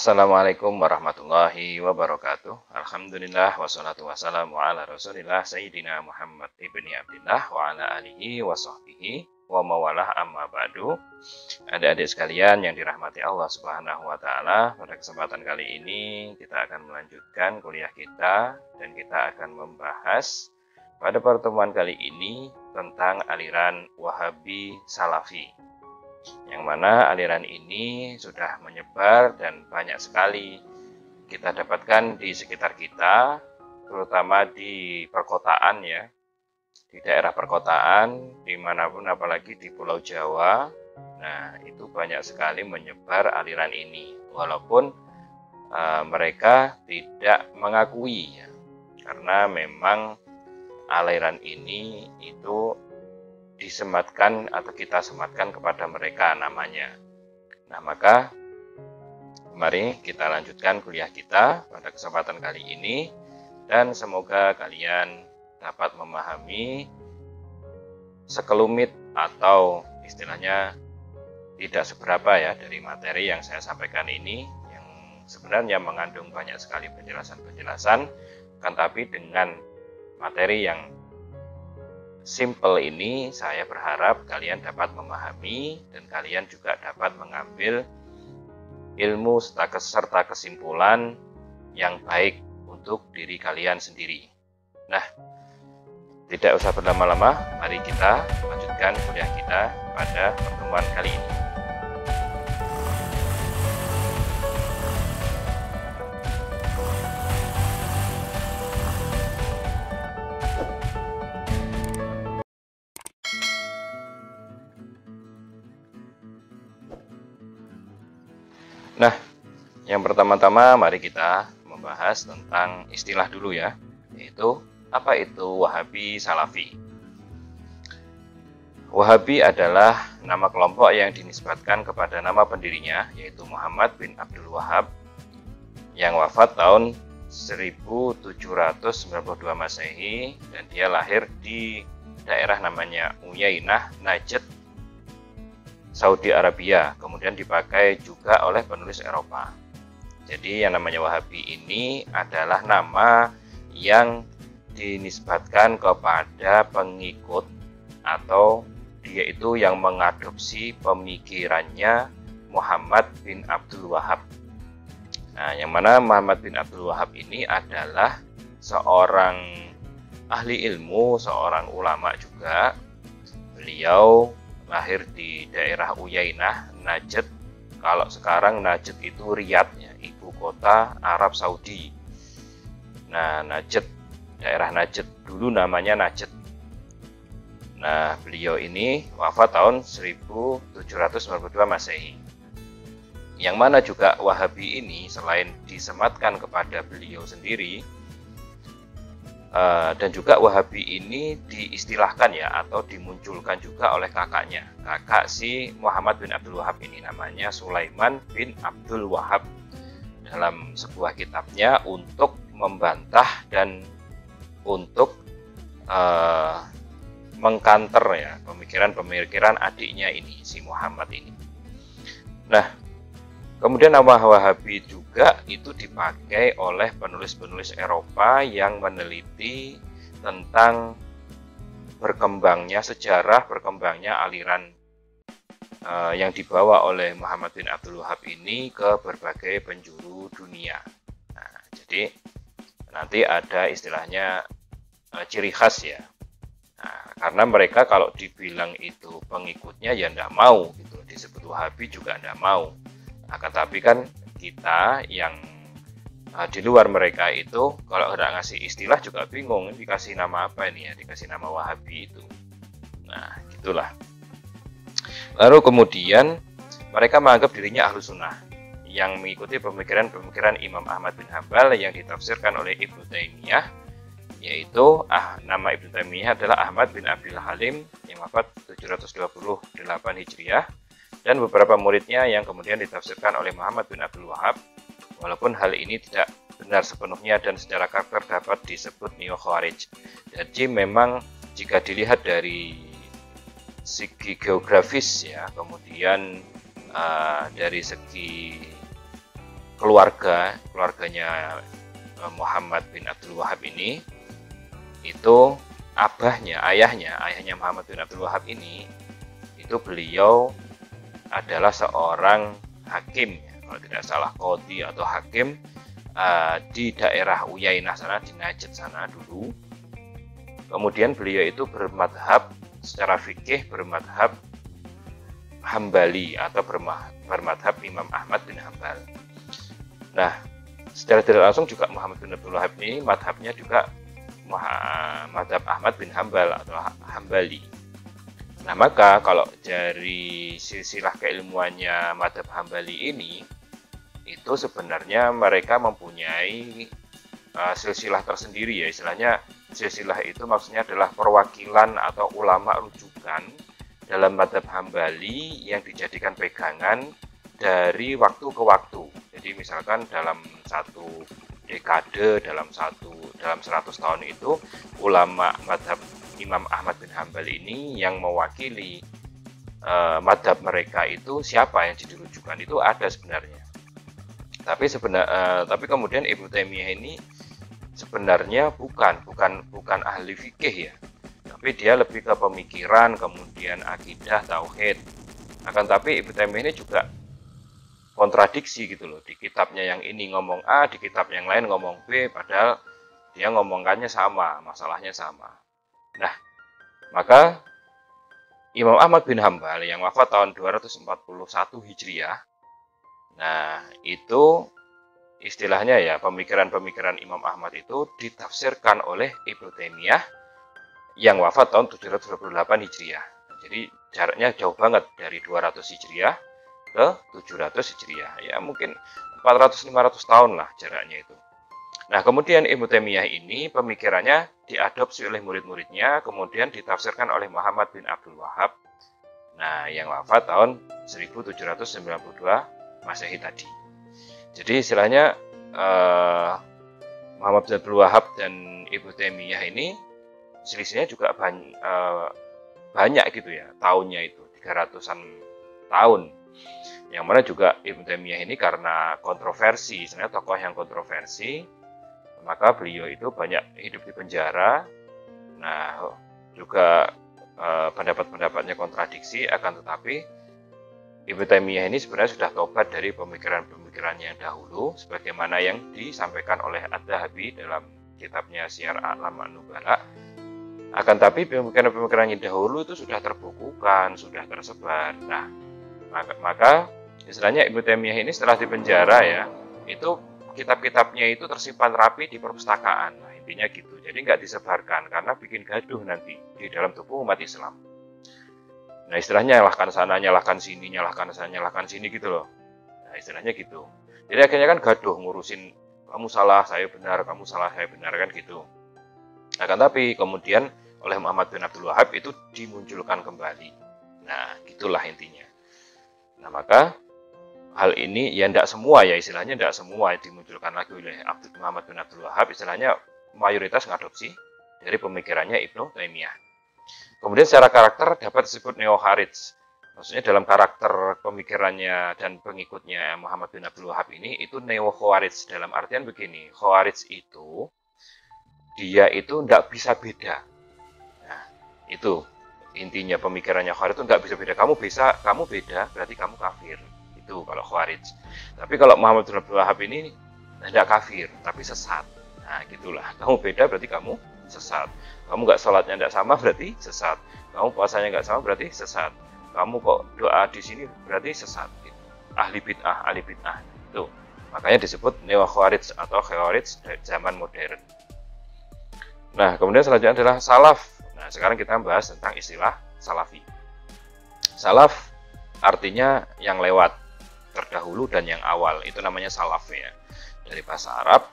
Assalamualaikum warahmatullahi wabarakatuh. Alhamdulillah wassalatu wassalamu ala Rasulillah Sayyidina Muhammad ibni Abdillah wa ala alihi wa sahbihi wa mawalah amma ba'du. Adik-adik sekalian yang dirahmati Allah Subhanahu wa taala, pada kesempatan kali ini kita akan melanjutkan kuliah kita dan kita akan membahas pada pertemuan kali ini tentang aliran Wahabi Salafi. Yang mana aliran ini sudah menyebar dan banyak sekali kita dapatkan di sekitar kita, terutama di perkotaan ya, di daerah perkotaan, dimanapun apalagi di Pulau Jawa. Nah, itu banyak sekali menyebar aliran ini, walaupun mereka tidak mengakui ya, karena memang aliran ini itu disematkan atau kita sematkan kepada mereka namanya. Nah, maka mari kita lanjutkan kuliah kita pada kesempatan kali ini dan semoga kalian dapat memahami sekelumit atau istilahnya tidak seberapa ya dari materi yang saya sampaikan ini, yang sebenarnya mengandung banyak sekali penjelasan-penjelasan, kan tapi dengan materi yang simple ini saya berharap kalian dapat memahami dan kalian juga dapat mengambil ilmu serta kesimpulan yang baik untuk diri kalian sendiri. Nah, tidak usah berlama-lama, mari kita lanjutkan kuliah kita pada pertemuan kali ini. Nah, yang pertama-tama mari kita membahas tentang istilah dulu ya, yaitu apa itu Wahabi Salafi. Wahabi adalah nama kelompok yang dinisbatkan kepada nama pendirinya, yaitu Muhammad bin Abdul Wahab, yang wafat tahun 1792 Masehi, dan dia lahir di daerah namanya Uyainah, Najd, Saudi Arabia, kemudian dipakai juga oleh penulis Eropa. Jadi yang namanya Wahabi ini adalah nama yang dinisbatkan kepada pengikut atau dia itu yang mengadopsi pemikirannya Muhammad bin Abdul Wahab. Nah, yang mana Muhammad bin Abdul Wahab ini adalah seorang ahli ilmu, seorang ulama juga. Beliau lahir di daerah Uyainah, Najd. Kalau sekarang Najd itu Riyadh ya, ibu kota Arab Saudi. Nah, Najd, daerah Najd dulu namanya Najd. Nah, beliau ini wafat tahun 1792 Masehi. Yang mana juga Wahabi ini selain disematkan kepada beliau sendiri, dan juga Wahabi ini diistilahkan ya atau dimunculkan juga oleh kakaknya, kakak si Muhammad bin Abdul Wahab ini, namanya Sulaiman bin Abdul Wahab, dalam sebuah kitabnya untuk membantah dan untuk mengkanter ya pemikiran-pemikiran adiknya ini, si Muhammad ini. Nah, kemudian nama Wahabi juga itu dipakai oleh penulis-penulis Eropa yang meneliti tentang berkembangnya sejarah, berkembangnya aliran yang dibawa oleh Muhammad bin Abdul Wahab ini ke berbagai penjuru dunia. Nah, jadi nanti ada istilahnya ciri khas ya. Nah, karena mereka kalau dibilang itu pengikutnya ya enggak mau gitu, disebut Wahabi juga enggak mau. Akan tapi kan kita yang di luar mereka itu kalau udah ngasih istilah juga bingung, dikasih nama apa ini ya, dikasih nama Wahabi itu. Nah, gitulah. Lalu kemudian mereka menganggap dirinya ahlu sunnah yang mengikuti pemikiran-pemikiran Imam Ahmad bin Hambal yang ditafsirkan oleh Ibnu Taimiyah, yaitu nama Ibnu Taimiyah adalah Ahmad bin Abdul Halim yang wafat 728 Hijriah, dan beberapa muridnya yang kemudian ditafsirkan oleh Muhammad bin Abdul Wahab, walaupun hal ini tidak benar sepenuhnya dan secara karakter dapat disebut neo-Khawarij. Jadi memang jika dilihat dari segi geografis ya, kemudian dari segi keluarganya Muhammad bin Abdul Wahab ini, itu ayahnya Muhammad bin Abdul Wahab ini, itu beliau adalah seorang hakim, kalau tidak salah qadhi atau hakim di daerah Uyainah sana, di Najd sana dulu. Kemudian beliau itu bermadhab secara fikih, bermadhab Hambali atau bermadhab Imam Ahmad bin Hambal. Nah, secara tidak langsung juga Muhammad bin Abdul Wahab ini madhabnya juga madhab Ahmad bin Hambal atau Hambali. Nah, maka kalau dari silsilah keilmuannya madhab Hambali ini, itu sebenarnya mereka mempunyai silsilah tersendiri ya, istilahnya silsilah itu maksudnya adalah perwakilan atau ulama rujukan dalam madhab Hambali yang dijadikan pegangan dari waktu ke waktu. Jadi misalkan dalam satu dekade, dalam 100 tahun itu, ulama madhab Imam Ahmad bin Hambal ini yang mewakili madhab mereka itu siapa yang dirujukan, itu ada sebenarnya. Tapi kemudian Ibnu Taimiyah ini sebenarnya bukan ahli fikih ya, tapi dia lebih ke pemikiran, kemudian akidah, tauhid. Akan tapi Ibnu Taimiyah ini juga kontradiksi gitu loh, di kitabnya yang ini ngomong A, di kitab yang lain ngomong B, padahal dia ngomongkannya sama, masalahnya sama. Nah, maka Imam Ahmad bin Hambal yang wafat tahun 241 Hijriah, nah itu istilahnya ya, pemikiran-pemikiran Imam Ahmad itu ditafsirkan oleh Ibnu Taimiyah yang wafat tahun 728 Hijriah. Jadi jaraknya jauh banget dari 200 Hijriah ke 700 Hijriah. Ya mungkin 400-500 tahun lah jaraknya itu. Nah, kemudian Ibnu Taimiyah ini pemikirannya diadopsi oleh murid-muridnya, kemudian ditafsirkan oleh Muhammad bin Abdul Wahab. Nah, yang wafat tahun 1792 Masehi tadi. Jadi istilahnya Muhammad bin Abdul Wahab dan Ibnu Taimiyah ini selisihnya juga banyak gitu ya, tahunnya itu 300-an tahun. Yang mana juga Ibnu Taimiyah ini karena kontroversi, sebenarnya tokoh yang kontroversi, maka beliau itu banyak hidup di penjara. Nah, juga pendapat-pendapatnya kontradiksi, akan tetapi Ibnu Taimiyah ini sebenarnya sudah tobat dari pemikiran-pemikirannya yang dahulu, sebagaimana yang disampaikan oleh Ad-Dhahabi dalam kitabnya Syiar A'lam An-Nubala. Akan tapi pemikiran-pemikiran yang dahulu itu sudah terbukukan, sudah tersebar. Nah, maka istilahnya Ibnu Taimiyah ini setelah dipenjara ya, itu kitab-kitabnya itu tersimpan rapi di perpustakaan. Nah, intinya gitu. Jadi nggak disebarkan karena bikin gaduh nanti di dalam tubuh umat Islam. Nah, istilahnya nyalahkan sana, nyalahkan sini, nyalahkan sana, nyalahkan sini gitu loh. Nah, istilahnya gitu. Jadi akhirnya kan gaduh ngurusin kamu salah, saya benar, kamu salah, saya benar, kan gitu. Akan tapi kemudian oleh Muhammad bin Abdul Wahab itu dimunculkan kembali. Nah, gitulah intinya. Nah, maka hal ini ya tidak semua ya, istilahnya tidak semua dimunculkan lagi oleh Muhammad bin Abdul Wahab, istilahnya mayoritas ngadopsi dari pemikirannya Ibnu Taimiyah. Kemudian secara karakter dapat disebut neo-Khawarij. Maksudnya dalam karakter pemikirannya dan pengikutnya Muhammad bin Abdul Wahab ini itu neo-Khawarij, dalam artian begini, Khawarij itu dia itu tidak bisa beda. Nah, itu intinya pemikirannya Khawarij itu nggak bisa beda. Kamu beda berarti kamu kafir. Itu kalau Khawarij. Tapi kalau Muhammad bin Abdul Wahab ini tidak kafir, tapi sesat. Nah, gitulah. Kamu beda berarti kamu sesat. Kamu nggak sholatnya tidak sama berarti sesat. Kamu puasanya nggak sama berarti sesat. Kamu kok doa di sini berarti sesat. Gitu. Ahli bid'ah. Itu. Makanya disebut neo-Khawarij atau Khawarij zaman modern. Nah, kemudian selanjutnya adalah salaf. Nah, sekarang kita bahas tentang istilah salafi. Salaf artinya yang lewat, terdahulu dan yang awal. Itu namanya salaf ya. Dari bahasa Arab.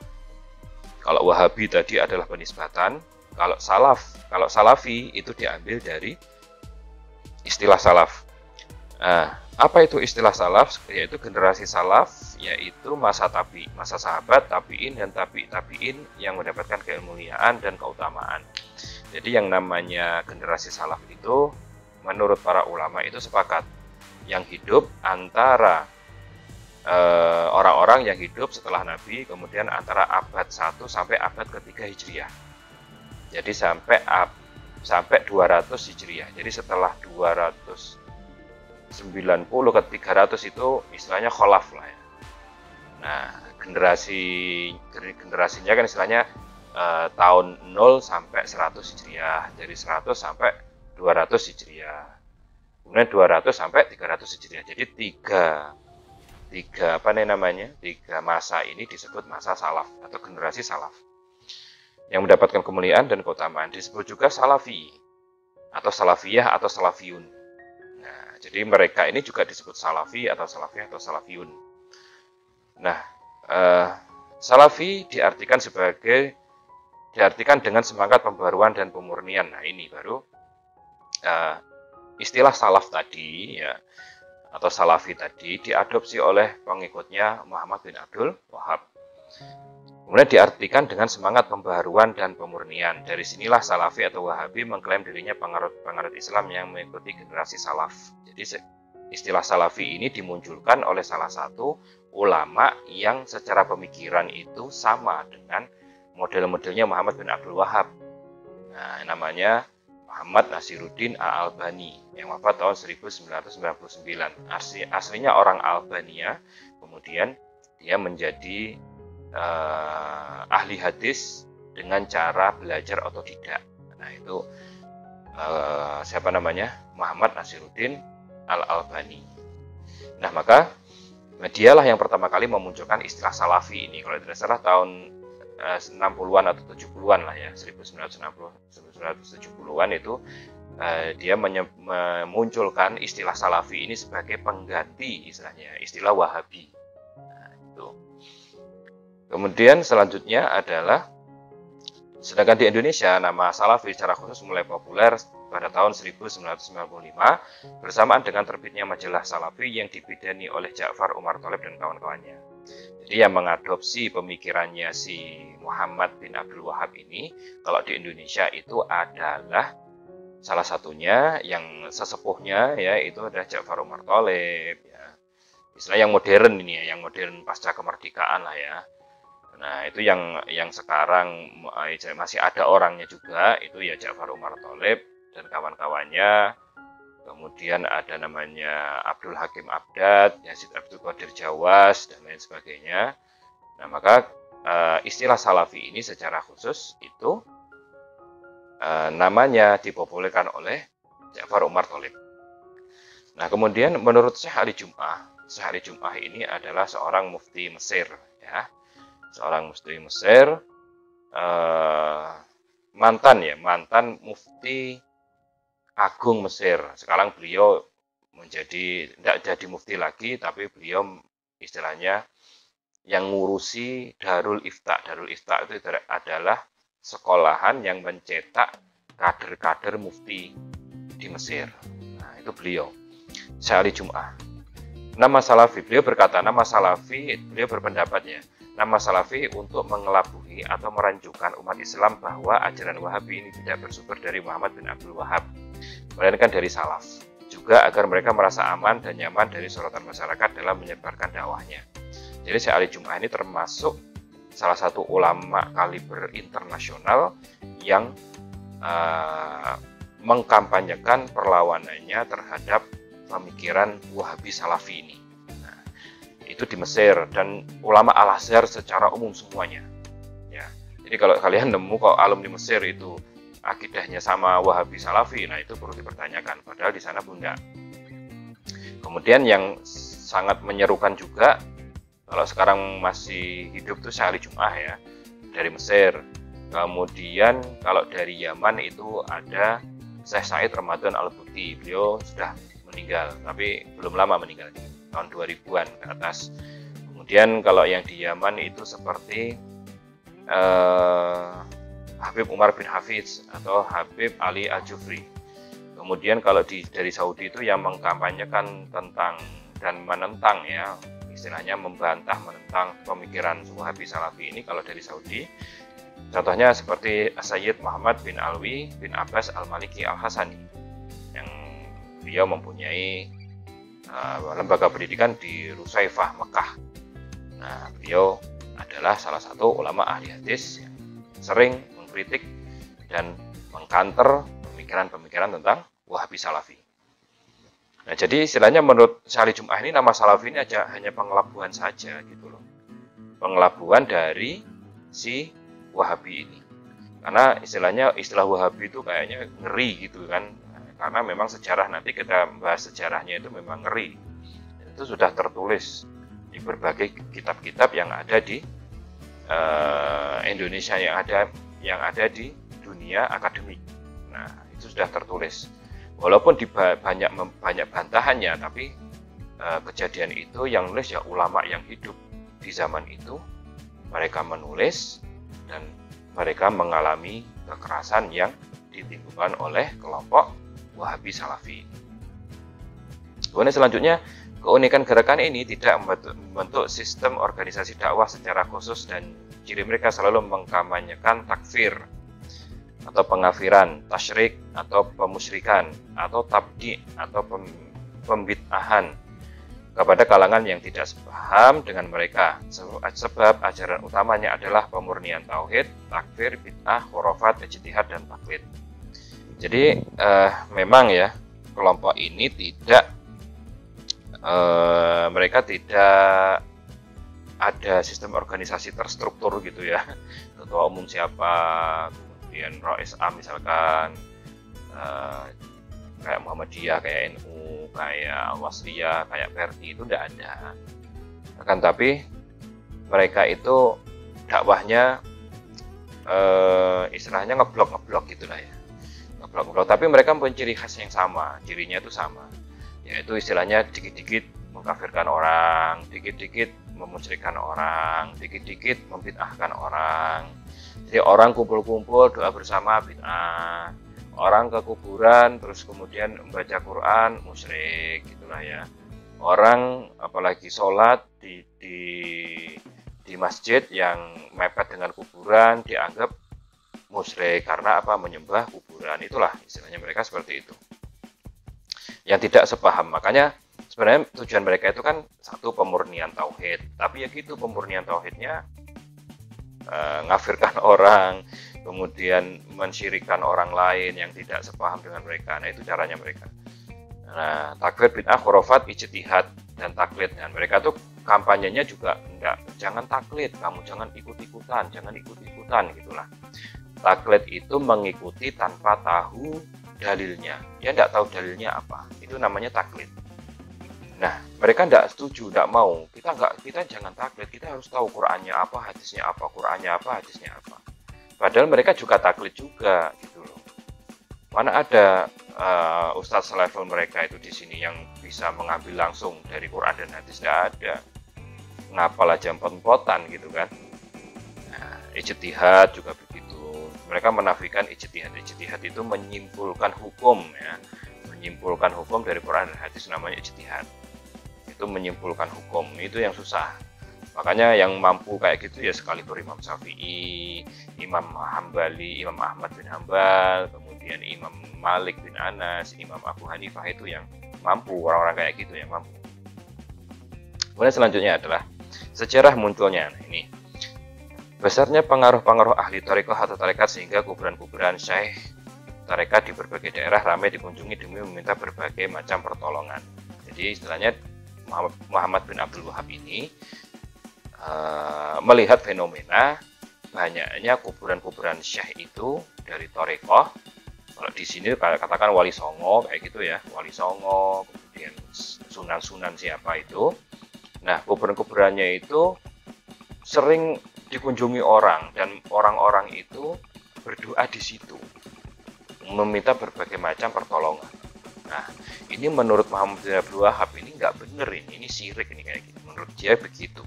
Kalau Wahabi tadi adalah penisbatan. Kalau salafi itu diambil dari istilah salaf. Nah, apa itu istilah salaf? Yaitu generasi salaf, yaitu masa sahabat, tabi'in dan tabi'in yang mendapatkan kemuliaan dan keutamaan. Jadi yang namanya generasi salaf itu menurut para ulama itu sepakat yang hidup antara orang-orang yang hidup setelah Nabi, kemudian antara abad 1 sampai abad ke-3 Hijriah. Jadi sampai 200 Hijriah. Jadi setelah 290 ke 300 itu istilahnya kholaf lah ya. Nah, generasinya kan istilahnya tahun 0 sampai 100 Hijriah. Dari 100 sampai 200 Hijriah. Kemudian 200 sampai 300 Hijriah. Jadi tiga masa ini disebut masa salaf atau generasi salaf yang mendapatkan kemuliaan dan keutamaan. Disebut juga salafi atau salafiyah atau salafiyun. Nah, jadi mereka ini juga disebut salafi atau salafiyah atau salafiyun. Nah, salafi diartikan dengan semangat pembaruan dan pemurnian. Nah, ini baru istilah salaf tadi ya, atau salafi tadi diadopsi oleh pengikutnya Muhammad bin Abdul Wahab. Kemudian diartikan dengan semangat pembaharuan dan pemurnian. Dari sinilah salafi atau wahabi mengklaim dirinya penganut Islam yang mengikuti generasi salaf. Jadi istilah salafi ini dimunculkan oleh salah satu ulama yang secara pemikiran itu sama dengan model-modelnya Muhammad bin Abdul Wahab. Nah, namanya Muhammad Nasiruddin Al-Albani yang wafat tahun 1999. Aslinya orang Albania, kemudian dia menjadi ahli hadis dengan cara belajar otodidak. Nah, itu siapa namanya? Muhammad Nasiruddin Al-Albani. Nah, maka dialah yang pertama kali memunculkan istilah salafi ini. Kalau tidak salah tahun 60-an atau 70-an lah ya, 1970-an itu dia memunculkan istilah salafi ini sebagai pengganti istilahnya istilah wahabi. Nah, itu. Kemudian selanjutnya adalah, sedangkan di Indonesia nama salafi secara khusus mulai populer pada tahun 1995 bersamaan dengan terbitnya majalah Salafi yang dibidani oleh Ja'far Umar Thalib dan kawan-kawannya. Jadi yang mengadopsi pemikirannya si Muhammad bin Abdul Wahab ini, kalau di Indonesia itu adalah salah satunya yang sesepuhnya ya, itu adalah Ja'far Umar Thalib ya. Istilah yang modern ini ya, yang modern pasca kemerdekaan lah ya. Nah, itu yang sekarang masih ada orangnya juga, itu ya Ja'far Umar Thalib dan kawan-kawannya. Kemudian ada namanya Abdul Hakim Abdad, Yazid Abdul Qadir Jawas, dan lain sebagainya. Nah, maka istilah salafi ini secara khusus itu namanya dipopulerkan oleh Ja'far Umar Thalib. Nah, kemudian menurut Syekh Ali Jum'ah ini adalah seorang mufti Mesir ya. Seorang mufti Mesir, mantan mufti agung Mesir. Sekarang beliau tidak jadi mufti lagi, tapi beliau istilahnya yang ngurusi Darul Ifta. Darul Ifta itu adalah sekolahan yang mencetak kader-kader mufti di Mesir. Nah, itu beliau, Syekh Ali Jum'ah. Nama salafi, beliau berpendapatnya, nama salafi untuk mengelabuhi atau merancukan umat Islam bahwa ajaran Wahabi ini tidak bersumber dari Muhammad bin Abdul Wahab, melainkan dari salaf. Juga agar mereka merasa aman dan nyaman dari sorotan masyarakat dalam menyebarkan dakwahnya. Jadi Syekh Ali Jum'ah ini termasuk salah satu ulama kaliber internasional yang mengkampanyekan perlawanannya terhadap pemikiran Wahabi Salafi ini. Nah, itu di Mesir, dan ulama Al-Azhar secara umum semuanya. Ya, jadi kalau kalian nemu kok alumni Mesir itu akidahnya sama Wahabi Salafi, nah itu perlu dipertanyakan. Padahal di sana bunda. Kemudian yang sangat menyerukan juga, kalau sekarang masih hidup tuh Syekh Ali Jum'ah ya, dari Mesir. Kemudian kalau dari Yaman itu ada Syekh Said Ramadan Al-Buti. Beliau sudah meninggal, tapi belum lama meninggal, tahun 2000-an ke atas. Kemudian kalau yang di Yaman itu seperti Habib Umar bin Hafiz atau Habib Ali Al-Jufri. Kemudian kalau dari Saudi itu yang mengkampanyekan tentang dan menentang ya, istilahnya menentang pemikiran Wahabi Salafi ini kalau dari Saudi. Contohnya seperti Sayyid Muhammad bin Alwi bin Abbas Al-Maliki Al-Hasani, yang beliau mempunyai lembaga pendidikan di Rusaifah, Mekah. Nah, beliau adalah salah satu ulama ahli hadis yang sering mengkritik dan mengkanter pemikiran-pemikiran tentang Wahabi Salafi. Nah, jadi istilahnya menurut Syekh Ali Jum'ah ini nama Salafi ini hanya pengelabuan saja gitu loh. Pengelabuan dari si Wahabi ini. Karena istilah Wahabi itu kayaknya ngeri gitu kan. Karena memang sejarah, nanti kita bahas sejarahnya itu memang ngeri. Itu sudah tertulis di berbagai kitab-kitab yang ada di Indonesia, yang ada di dunia akademik. Nah, itu sudah tertulis. Walaupun banyak bantahannya, tapi kejadian itu yang nulis ya ulama yang hidup di zaman itu. Mereka menulis dan mereka mengalami kekerasan yang ditimbulkan oleh kelompok Wahabi Salafi. Kemudian selanjutnya, keunikan gerakan ini tidak membentuk sistem organisasi dakwah secara khusus dan ciri mereka selalu mengkampanyekan takfir atau pengafiran, tasyrik atau pemusyrikan atau tabdi atau pembid'ahan kepada kalangan yang tidak sepaham dengan mereka, sebab ajaran utamanya adalah pemurnian tauhid, takfir, bid'ah, khurafat, ijtihad dan taklid. Jadi memang ya kelompok ini mereka tidak ada sistem organisasi terstruktur gitu ya. Ketua umum siapa, kemudian ROSA misalkan, kayak Muhammadiyah, kayak NU, kayak Wasliyah, kayak Perti, itu tidak ada. Akan tapi mereka itu dakwahnya istilahnya ngeblok gitulah ya. Ngeblok, tapi mereka mempunyai ciri khas yang sama, cirinya itu sama, yaitu istilahnya dikit-dikit mengkafirkan orang, dikit-dikit memusyrikan orang, dikit-dikit membid'ahkan orang. Jadi orang kumpul-kumpul doa bersama bid'ah, orang ke kuburan terus kemudian membaca Quran musyrik gitulah ya. Orang apalagi sholat di masjid yang mepet dengan kuburan dianggap musyrik karena apa? Menyembah kuburan. Itulah istilahnya mereka seperti itu. Yang tidak sepaham. Makanya sebenarnya tujuan mereka itu kan satu, pemurnian tauhid. Tapi ya gitu, pemurnian tauhidnya ngafirkan orang, kemudian mensyirikan orang lain yang tidak sepaham dengan mereka. Nah, itu caranya mereka. Nah, takfir, bid'ah, khurafat, ijtihad dan taklid. Dan mereka tuh kampanyenya juga enggak, jangan taklid, kamu jangan ikut-ikutan gitulah. Taklid itu mengikuti tanpa tahu dalilnya. Ya enggak tahu dalilnya apa. Itu namanya taklid. Nah, mereka enggak setuju, enggak mau. Kita jangan taklid, kita harus tahu Qur'annya apa, hadisnya apa, Qur'annya apa, hadisnya apa. Padahal mereka juga taklid juga gitu loh. Mana ada ustadz selevel mereka itu di sini yang bisa mengambil langsung dari Quran dan hadis, enggak ada. Ngapal aja empot-empotan gitu kan. Nah, ijtihad juga begitu. Mereka menafikan ijtihad. Ijtihad itu menyimpulkan hukum ya. Menyimpulkan hukum dari Quran dan hadis, namanya ijtihad. Itu menyimpulkan hukum, itu yang susah. Makanya yang mampu kayak gitu ya sekalipun Imam Syafi'i, Imam Hambali, Imam Ahmad bin Hambal, kemudian Imam Malik bin Anas, Imam Abu Hanifah, itu yang mampu, orang-orang kayak gitu yang mampu. Kemudian selanjutnya adalah sejarah munculnya. Nah, ini besarnya pengaruh-pengaruh ahli tarekat atau tarekat sehingga kuburan-kuburan syekh tarekat di berbagai daerah ramai dikunjungi demi meminta berbagai macam pertolongan. Jadi istilahnya Muhammad bin Abdul Wahab ini melihat fenomena banyaknya kuburan-kuburan syekh itu dari tarekat. Kalau di sini katakan Wali Songo kayak gitu ya, Wali Songo, kemudian sunan-sunan siapa itu. Nah, kuburan-kuburannya itu sering dikunjungi orang dan orang-orang itu berdoa di situ, meminta berbagai macam pertolongan. Nah, ini menurut Muhammad bin Abdul Wahab ini nggak bener, ini syirik ini kayak gitu. Menurut dia begitu.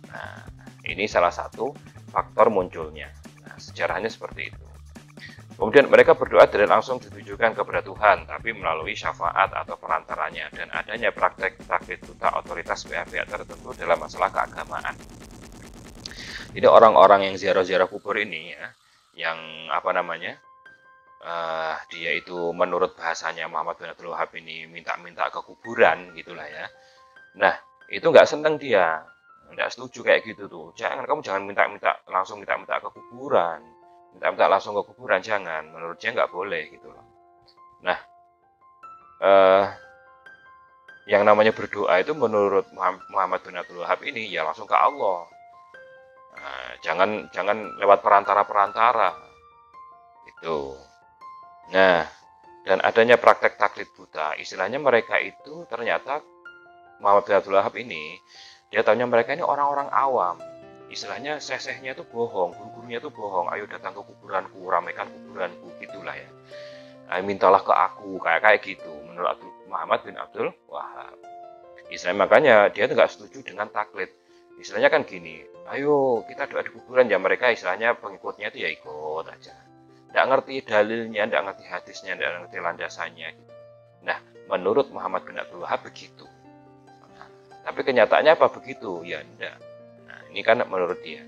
Nah, ini salah satu faktor munculnya. Nah, sejarahnya seperti itu. Kemudian mereka berdoa tidak langsung ditujukan kepada Tuhan, tapi melalui syafaat atau perantaranya dan adanya praktek-praktek buta otoritas pihak-pihak tertentu dalam masalah keagamaan. Jadi orang-orang yang ziarah-ziarah kubur ini ya, yang apa namanya, dia itu menurut bahasanya Muhammad bin Abdul Wahab ini minta-minta ke kuburan gitulah ya. Nah, itu nggak seneng dia, nggak setuju kayak gitu tuh. Kamu jangan minta-minta langsung minta-minta ke kuburan, minta-minta langsung ke kuburan jangan. Menurut dia nggak boleh gitu loh. Nah, eh, yang namanya berdoa itu menurut Muhammad bin Abdul Wahab ini ya langsung ke Allah. Nah, jangan lewat perantara-perantara itu. Nah, dan adanya praktek taklid buta, istilahnya mereka itu ternyata Muhammad bin Abdul Wahab ini, dia tahunya mereka ini orang-orang awam. Istilahnya sesehnya itu bohong, guru-gurunya itu bohong. Ayo datang ke kuburanku, ramaikan kuburanku, gitulah ya. Ayo mintalah ke aku, kayak gitu. Menurut Muhammad bin Abdul Wahab. Istilahnya makanya dia tuh nggak setuju dengan taklid. Istilahnya kan gini, ayo kita doa di kuburan ya, mereka istilahnya pengikutnya itu ya ikut aja. Nggak ngerti dalilnya, nggak ngerti hadisnya, nggak ngerti landasannya. Nah, menurut Muhammad bin Abdul Wahab begitu. Tapi kenyataannya apa begitu? Ya enggak. Nah, ini kan menurut dia.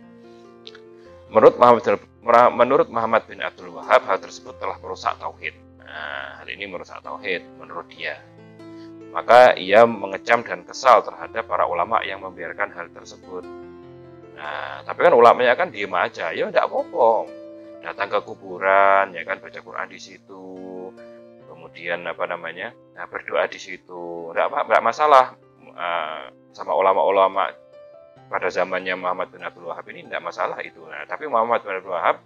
Menurut Muhammad bin Abdul Wahab, hal tersebut telah merusak tauhid. Nah, hal ini merusak tauhid menurut dia. Maka ia mengecam dan kesal terhadap para ulama yang membiarkan hal tersebut. Nah, tapi kan ulamanya kan diem aja, ya enggak apa-apa. Datang ke kuburan, ya kan baca Quran di situ, kemudian berdoa di situ, enggak masalah. Sama ulama-ulama pada zamannya Muhammad bin Abdul Wahab ini tidak masalah itu. Nah, tapi Muhammad bin Abdul Wahab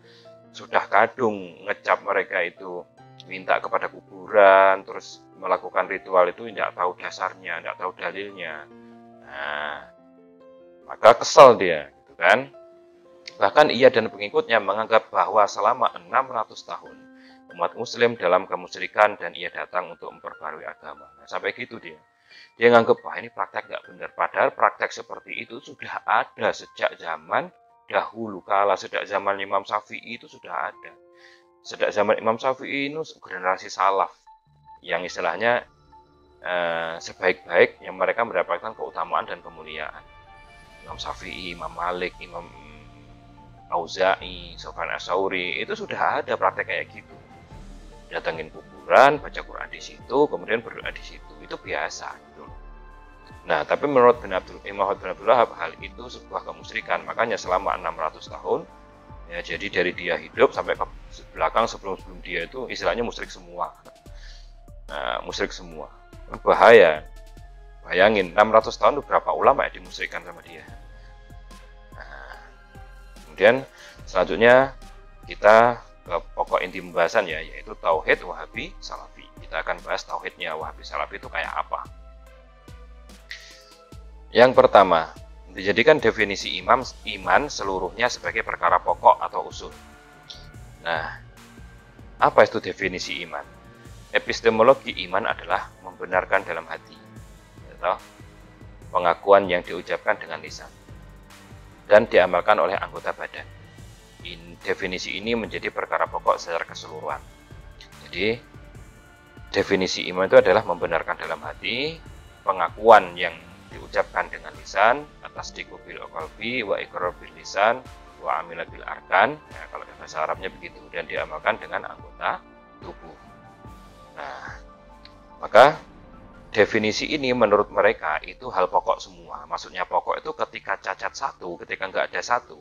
sudah kadung ngecap mereka itu minta kepada kuburan, terus melakukan ritual itu tidak tahu dasarnya, tidak tahu dalilnya. Nah, maka kesal dia, gitu kan? Bahkan ia dan pengikutnya menganggap bahwa selama 600 tahun umat muslim dalam kemusyrikan dan ia datang untuk memperbarui agama. Nah, sampai gitu dia. Dia nganggap, wah ini praktek nggak benar. Padahal praktek seperti itu sudah ada sejak zaman dahulu kala, sejak zaman Imam Syafi'i itu sudah ada. Sejak zaman Imam Syafi'i itu generasi salaf yang istilahnya sebaik-baik yang mereka mendapatkan keutamaan dan kemuliaan. Imam Syafi'i, Imam Malik, Imam Auza'i, Sufyan Ats-Tsauri, itu sudah ada praktek kayak gitu. Datangin kuburan, baca Quran di situ, kemudian berdoa di situ. Itu biasa gitu. Nah, tapi menurut Muhammad bin Abdul Wahab, hal itu sebuah kemusyrikan. Makanya selama 600 tahun, ya jadi dari dia hidup sampai ke belakang sebelum dia itu istilahnya musyrik semua. Nah, musyrik semua. Bahaya. Bayangin, 600 tahun itu berapa ulama yang dimusyrikkan sama dia. Kemudian selanjutnya kita ke pokok inti pembahasan ya, yaitu tauhid Wahabi Salafi. Kita akan bahas tauhidnya Wahabi Salafi itu kayak apa. Yang pertama, dijadikan definisi iman seluruhnya sebagai perkara pokok atau usul. Nah, apa itu definisi iman? Epistemologi iman adalah membenarkan dalam hati, atau pengakuan yang diucapkan dengan lisan dan diamalkan oleh anggota badan. Definisi ini menjadi perkara pokok secara keseluruhan. Jadi, definisi iman itu adalah membenarkan dalam hati, pengakuan yang diucapkan dengan lisan, atas dikubil qalbi wa iqrar bil lisan wa amila bil arkan. Nah, kalau bahasa Arabnya begitu, dan diamalkan dengan anggota tubuh. Nah, maka definisi ini menurut mereka itu hal pokok semua. Maksudnya pokok itu ketika cacat satu, ketika nggak ada satu,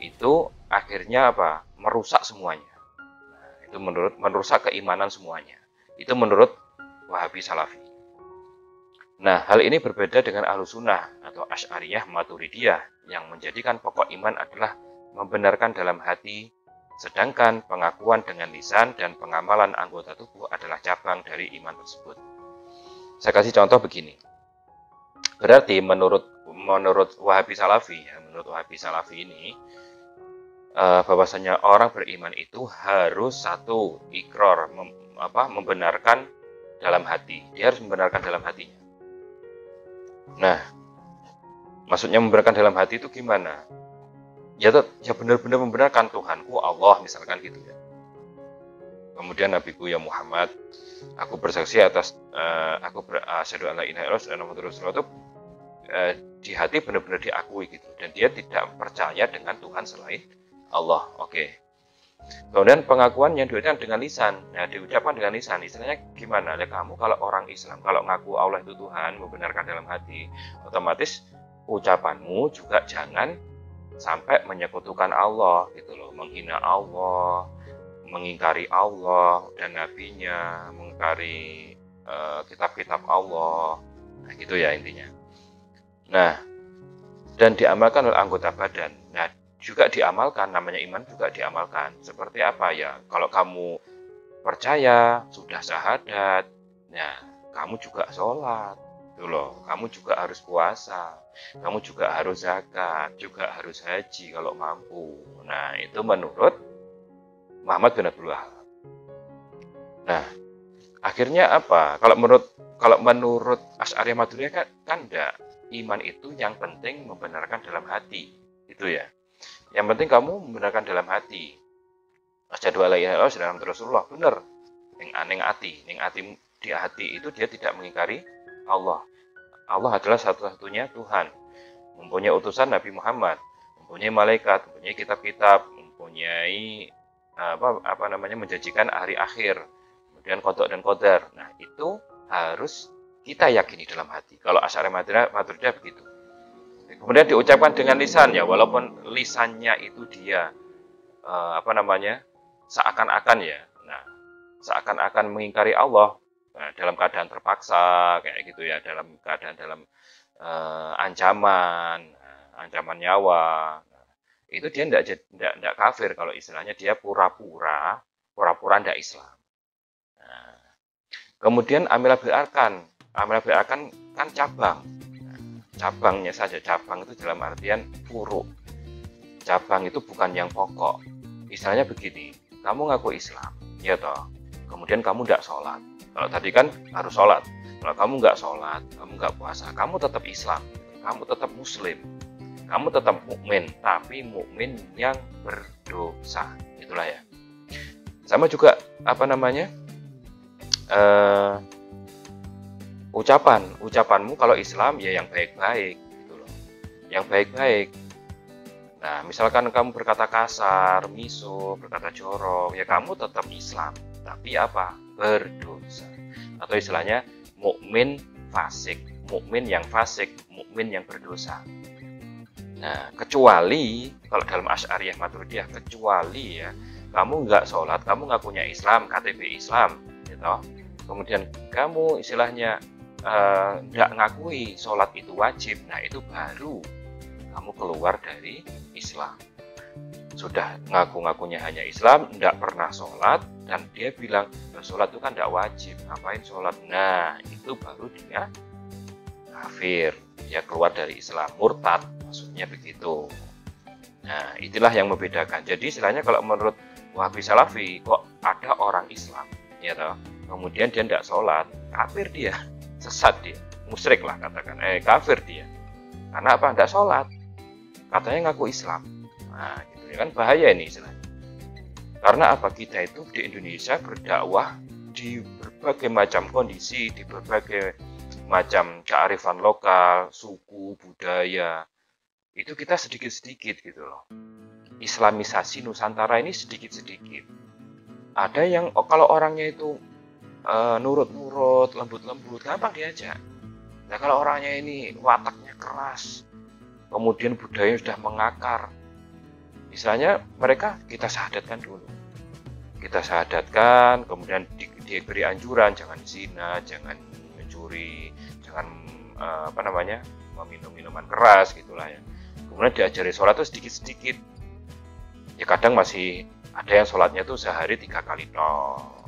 itu akhirnya apa? Merusak semuanya. Nah, itu merusak keimanan semuanya. Itu menurut Wahabi Salafi. Nah, hal ini berbeda dengan Ahlussunnah atau Asy'ariyah Maturidiyah yang menjadikan pokok iman adalah membenarkan dalam hati, sedangkan pengakuan dengan lisan dan pengamalan anggota tubuh adalah cabang dari iman tersebut. Saya kasih contoh begini. Berarti menurut Wahabi Salafi, ya, menurut Wahabi Salafi ini, bahwasanya orang beriman itu harus satu ikrar, membenarkan dalam hati. Dia harus membenarkan dalam hatinya. Nah, maksudnya membenarkan dalam hati itu gimana? Ya benar-benar membenarkan Tuhanku Allah, misalkan gitu ya. Kemudian nabiku ya Muhammad, aku bersaksi atas asyhadu an la ilaha illallah wa anna rasulullah itu di hati benar-benar diakui gitu, dan dia tidak percaya dengan Tuhan selain Allah. Oke. Kemudian pengakuan yang diucapkan dengan lisan. Nah, diucapkan dengan lisan, istilahnya gimana? Ya, kamu kalau orang Islam, kalau ngaku Allah itu Tuhan, membenarkan dalam hati, otomatis ucapanmu juga jangan sampai menyekutukan Allah gitu loh, menghina Allah, mengingkari Allah dan nabinya, mengingkari kitab-kitab Allah. Nah, gitu ya intinya. Nah, dan diamalkan oleh anggota badan. Nah, juga diamalkan, namanya iman juga diamalkan. Seperti apa ya? Kalau kamu percaya, sudah syahadat, nah kamu juga sholat, gitu loh. Kamu juga harus puasa, kamu juga harus zakat, juga harus haji kalau mampu. Nah, itu menurut Muhammad bin Abdul Wahab. Nah, akhirnya apa? Kalau menurut Asy'ariyah Maturidiyah kan enggak. Iman itu yang penting membenarkan dalam hati, gitu ya. Yang penting kamu membenarkan dalam hati. Asyhadu alla ilaha illallah sedang Rasulullah, bener. Ning ati di hati itu dia tidak mengingkari Allah. Allah adalah satu-satunya Tuhan. Mempunyai utusan Nabi Muhammad, mempunyai malaikat, mempunyai kitab-kitab, mempunyai menjanjikan hari akhir, kemudian qada dan qadar. Nah, itu harus kita yakini dalam hati. Kalau Asy'ariyah Maturidiyah begitu. Kemudian diucapkan dengan lisan ya, walaupun lisannya itu dia seakan-akan ya. Nah, seakan-akan mengingkari Allah dalam keadaan terpaksa kayak gitu ya, dalam ancaman nyawa. Nah, itu dia tidak kafir kalau istilahnya dia pura-pura tidak Islam. Nah, kemudian amilah bil arkan kan cabang. Cabangnya saja, cabang itu dalam artian furu. Cabang itu bukan yang pokok. Istilahnya begini, kamu ngaku Islam, ya toh. Kemudian kamu tidak sholat. Kalau tadi kan harus sholat. Kalau kamu nggak sholat, kamu nggak puasa, kamu tetap Islam, kamu tetap Muslim, kamu tetap mukmin, tapi mukmin yang berdosa. Itulah ya. Sama juga ucapanmu kalau Islam ya yang baik-baik gitu loh. Yang baik-baik. Nah, misalkan kamu berkata kasar, miso, berkata jorok, ya kamu tetap Islam, tapi apa? Berdosa. Atau istilahnya mukmin fasik, mukmin yang fasik, mukmin yang berdosa. Nah, kecuali kalau dalam Asy'ariyah Maturidiyah, kecuali ya kamu nggak sholat, kamu ngakunya Islam, KTP Islam, gitu. Kemudian kamu istilahnya nggak ngakui sholat itu wajib, nah itu baru kamu keluar dari Islam. Sudah ngaku-ngakunya hanya Islam, nggak pernah sholat, dan dia bilang sholat itu kan nggak wajib, ngapain sholat? Nah, itu baru dia kafir, dia keluar dari Islam, murtad, maksudnya begitu. Nah, itulah yang membedakan. Jadi istilahnya kalau menurut Wahabi Salafi, kok ada orang Islam, ya toh, kemudian dia tidak sholat, kafir dia, sesat dia, musyrik lah katakan, kafir dia. Karena apa? Tidak sholat, katanya ngaku Islam. Nah, gitu ya kan, bahaya ini istilahnya. Karena apa? Kita itu di Indonesia berdakwah di berbagai macam kondisi, di berbagai macam kearifan lokal, suku, budaya. Itu kita sedikit-sedikit gitu loh. Islamisasi Nusantara ini sedikit-sedikit. Ada yang kalau orangnya itu nurut-nurut, lembut-lembut, gampang diajak. Nah, kalau orangnya ini wataknya keras, kemudian budaya sudah mengakar, misalnya mereka kita syahadatkan dulu. Kita syahadatkan, kemudian diberi anjuran, jangan zina, jangan mencuri, jangan meminum minuman keras, gitulah ya. Kemudian diajari sholat itu sedikit-sedikit. Ya kadang masih ada yang sholatnya tuh sehari 3 kali toh.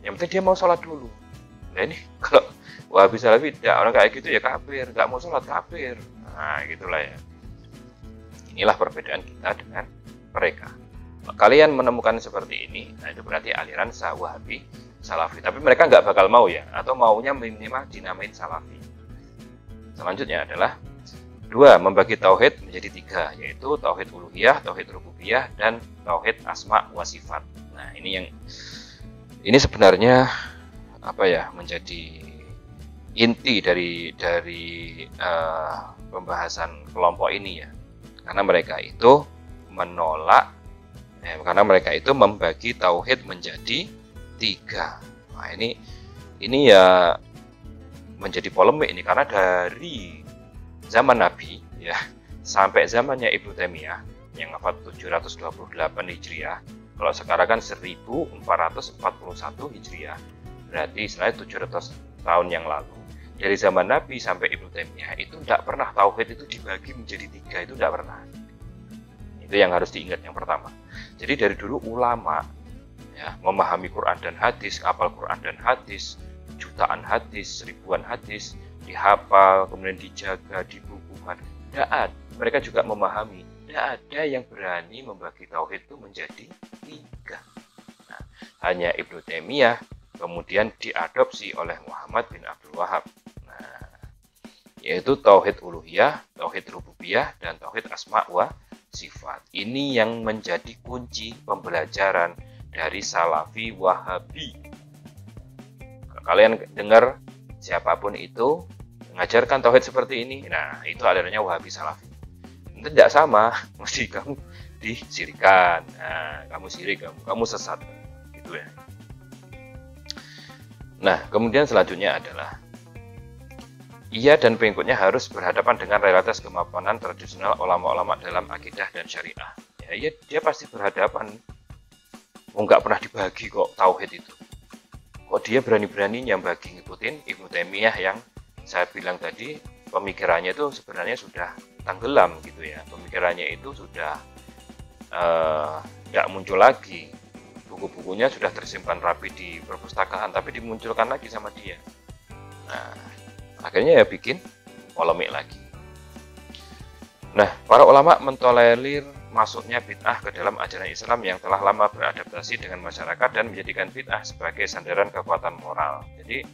Yang penting dia mau sholat dulu. Nah ini kalau Wahabi Salafi ya orang kayak gitu ya kafir, nggak mau sholat kafir. Nah gitulah ya. Inilah perbedaan kita dengan mereka. Kalian menemukan seperti ini, nah itu berarti aliran Wahabi Salafi. Tapi mereka nggak bakal mau ya, atau maunya minimal dinamain Salafi. Selanjutnya adalah 2. Membagi tauhid menjadi 3, yaitu tauhid uluhiyah, tauhid rububiyah, dan tauhid asma wa sifat. Nah ini sebenarnya menjadi inti dari pembahasan kelompok ini ya, karena mereka itu menolak Karena mereka itu membagi tauhid menjadi 3. Nah, ini ya menjadi polemik ini, karena dari zaman Nabi ya sampai zamannya Ibnu Taimiyah yang wafat 728 Hijriah. Kalau sekarang kan 1441 Hijriah. Berarti istilahnya 700 tahun yang lalu. Dari zaman Nabi sampai Ibnu Taimiyah itu tidak pernah tauhid itu dibagi menjadi 3, itu tidak pernah. Itu yang harus diingat yang pertama. Jadi dari dulu ulama ya memahami Quran dan hadis, hafal Quran dan hadis, jutaan hadis, ribuan hadis, dihafal, kemudian dijaga, dibukukan. Tidak ada. Mereka juga memahami. Tidak ada yang berani membagi tauhid itu menjadi 3. Nah, hanya Ibnu Taimiyah kemudian diadopsi oleh Muhammad bin Abdul Wahab. Nah, yaitu tauhid uluhiyah, tauhid rububiyah, dan tauhid asma wa sifat. Ini yang menjadi kunci pembelajaran dari Salafi Wahabi. Kalian dengar siapapun itu mengajarkan tauhid seperti ini, nah itu adanya Wahabi Salafi. Itu tidak sama, mesti kamu disirikan. Nah, kamu sirik, kamu sesat, gitu ya. Nah, kemudian selanjutnya adalah ia dan pengikutnya harus berhadapan dengan realitas kemapanan tradisional ulama-ulama dalam akidah dan syariah. Ya, dia pasti berhadapan. Nggak pernah dibagi kok tauhid itu. Kok dia berani-beraninya bagi ngikutin Ibnu Taimiyah yang saya bilang tadi, pemikirannya itu sebenarnya sudah tenggelam gitu ya. Pemikirannya itu sudah nggak muncul lagi. Buku-bukunya sudah tersimpan rapi di perpustakaan, tapi dimunculkan lagi sama dia. Nah, akhirnya ya bikin polemik lagi. Nah, para ulama mentolerir masuknya bid'ah ke dalam ajaran Islam yang telah lama beradaptasi dengan masyarakat dan menjadikan bid'ah sebagai sandaran kekuatan moral. Jadi,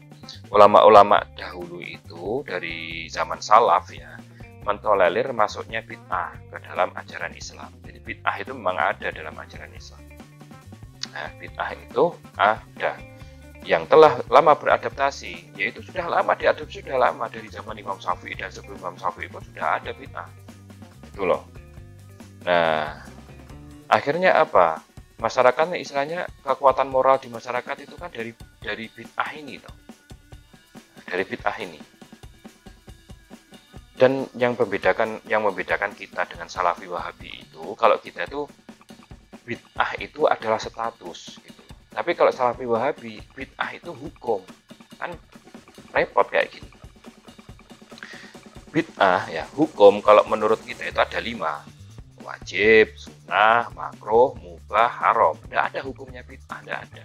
ulama-ulama dahulu itu dari zaman salaf ya, mentolerir masuknya bid'ah ke dalam ajaran Islam. Jadi, bid'ah itu memang ada dalam ajaran Islam. Nah, bid'ah itu ada. Yang telah lama beradaptasi, yaitu sudah lama diadopsi, sudah lama dari zaman Imam Syafi'i dan sebelum Imam Syafi'i pun sudah ada bid'ah. Itu loh. Nah, akhirnya apa? Masyarakatnya istilahnya kekuatan moral di masyarakat itu kan dari bid'ah ini toh. Dari bid'ah ini. Dan yang membedakan kita dengan Salafi Wahabi itu, kalau kita itu bid'ah itu adalah status gitu. Tapi kalau Salafi Wahabi, bid'ah itu hukum. Kan repot kayak gini. Bid'ah ya, hukum kalau menurut kita itu ada 5. Wajib, sunnah, makruh, mubah, haram. Tidak ada hukumnya bid'ah, tidak ada.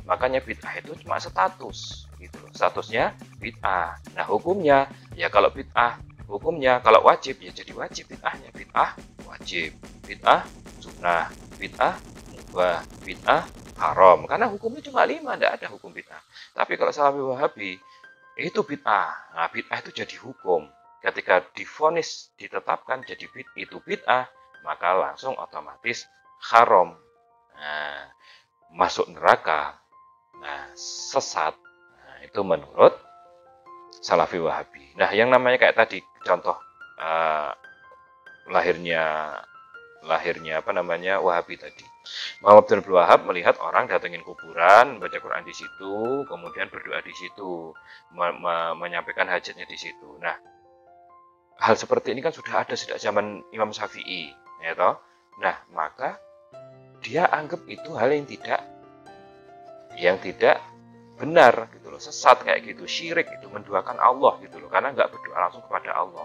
Makanya bid'ah itu cuma status gitu loh. Statusnya bid'ah. Nah, hukumnya ya kalau bid'ah, hukumnya kalau wajib ya jadi wajib bid'ahnya. Bid'ah wajib, bid'ah sunnah, bid'ah mubah, bid'ah haram, karena hukumnya cuma 5, tidak ada hukum bid'ah. Tapi kalau Salafi Wahabi itu bid'ah. Nah, bid'ah itu jadi hukum. Ketika divonis ditetapkan jadi itu bid'ah, maka langsung otomatis haram. Nah, masuk neraka. Nah, sesat. Nah, itu menurut Salafi Wahabi. Nah, yang namanya kayak tadi contoh lahirnya Wahabi tadi. Muhammad bin Abdul Wahab melihat orang datengin kuburan, baca Quran di situ, kemudian berdoa di situ, menyampaikan hajatnya di situ. Nah, hal seperti ini kan sudah ada sejak zaman Imam Syafi'i, ya toh. Nah, maka dia anggap itu hal yang tidak benar gitu loh, sesat kayak gitu, syirik itu, menduakan Allah gitu loh, karena nggak berdoa langsung kepada Allah.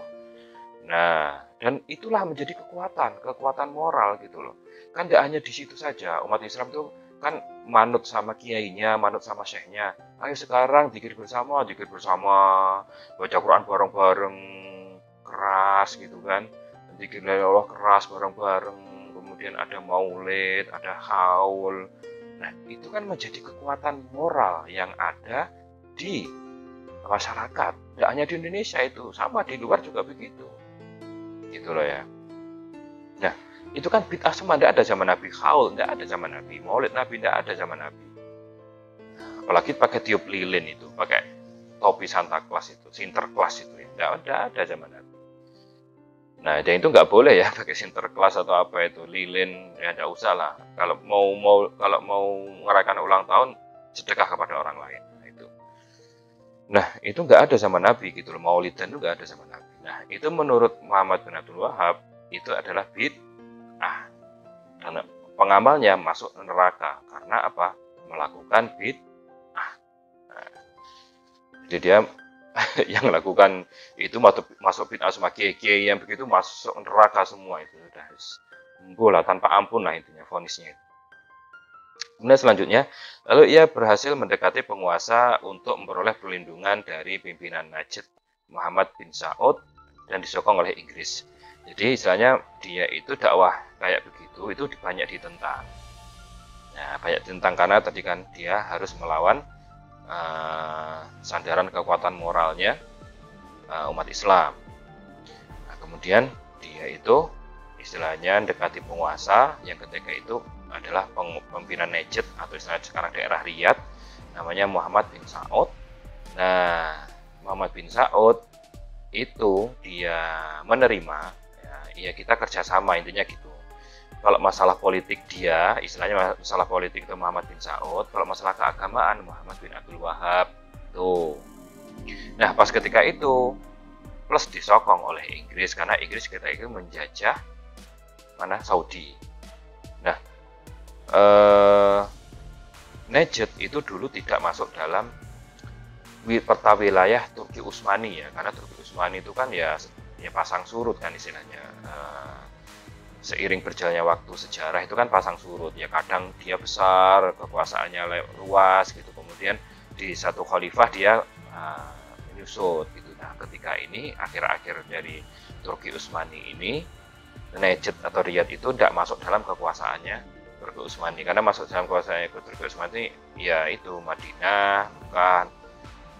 Nah, dan itulah menjadi kekuatan moral gitu loh. Kan tidak hanya di situ saja, umat Islam tuh kan manut sama kiainya, manut sama syekhnya. Ayo sekarang zikir bersama, baca Quran bareng-bareng, keras gitu kan. Zikir la ilaha illallah keras bareng-bareng, kemudian ada maulid, ada haul. Nah, itu kan menjadi kekuatan moral yang ada di masyarakat. Tidak hanya di Indonesia itu, sama di luar juga begitu. Gitu loh ya. Nah, itu kan bid'ah semua, tidak ada zaman Nabi. Haul tidak ada zaman Nabi. Maulid Nabi tidak ada zaman Nabi. Apalagi pakai tiup lilin itu, pakai topi Santa Claus itu, Sinterklas itu ya. Tidak ada zaman Nabi. Nah, dan itu nggak boleh ya pakai Sinterklas atau apa itu, lilin, ya nggak usah lah. Kalau mau merayakan ulang tahun, sedekah kepada orang lain. Nah, itu. Nah, itu nggak ada sama Nabi gitu loh. Maulidan itu nggak ada sama Nabi. Nah, itu menurut Muhammad bin Abdul Wahab itu adalah bid'ah. Dan pengamalnya masuk neraka karena apa? Melakukan bid'ah. Nah, jadi dia yang lakukan itu masuk bid'ah sama kiai yang begitu masuk neraka semua itu sudah bola tanpa ampun lah intinya vonisnya. Kemudian selanjutnya, lalu ia berhasil mendekati penguasa untuk memperoleh perlindungan dari pimpinan Najd Muhammad bin Saud dan disokong oleh Inggris. Jadi istilahnya dia itu dakwah kayak begitu itu banyak ditentang. Nah, banyak ditentang karena tadi kan dia harus melawan sandaran kekuatan moralnya umat Islam. Nah, kemudian dia itu istilahnya dekati penguasa yang ketika itu adalah pimpinan Najd atau istilahnya sekarang daerah Riyadh, namanya Muhammad bin Saud. Nah, Muhammad bin Saud itu dia menerima, ya kita kerjasama intinya gitu. Kalau masalah politik dia, istilahnya masalah politik itu Muhammad bin Saud, kalau masalah keagamaan Muhammad bin Abdul Wahab tuh. Nah, pas ketika itu plus disokong oleh Inggris karena Inggris ketika itu menjajah mana Saudi. Nah, Najd itu dulu tidak masuk dalam peta wilayah Turki Utsmani ya, karena Turki Utsmani itu kan ya pasang surut kan istilahnya. Seiring berjalannya waktu sejarah itu kan pasang surut ya, kadang dia besar kekuasaannya luas gitu, kemudian di satu khalifah dia menyusut gitu. Nah, ketika ini akhir-akhir dari Turki Utsmani ini, Najd atau Riyadh itu tidak masuk dalam kekuasaannya Turki Utsmani, karena masuk dalam kekuasaannya Turki Utsmani ya itu Madinah, Mekah,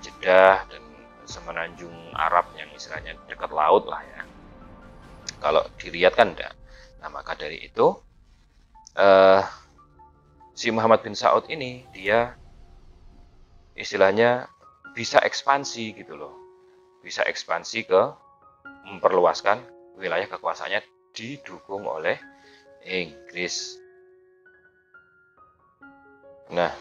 Jeddah dan semenanjung Arab yang istilahnya dekat laut lah ya. Kalau di Riyadh kan enggak. Nah, maka dari itu si Muhammad bin Saud ini dia istilahnya bisa ekspansi gitu loh. Bisa ekspansi ke memperluaskan wilayah kekuasaannya didukung oleh Inggris. Nah,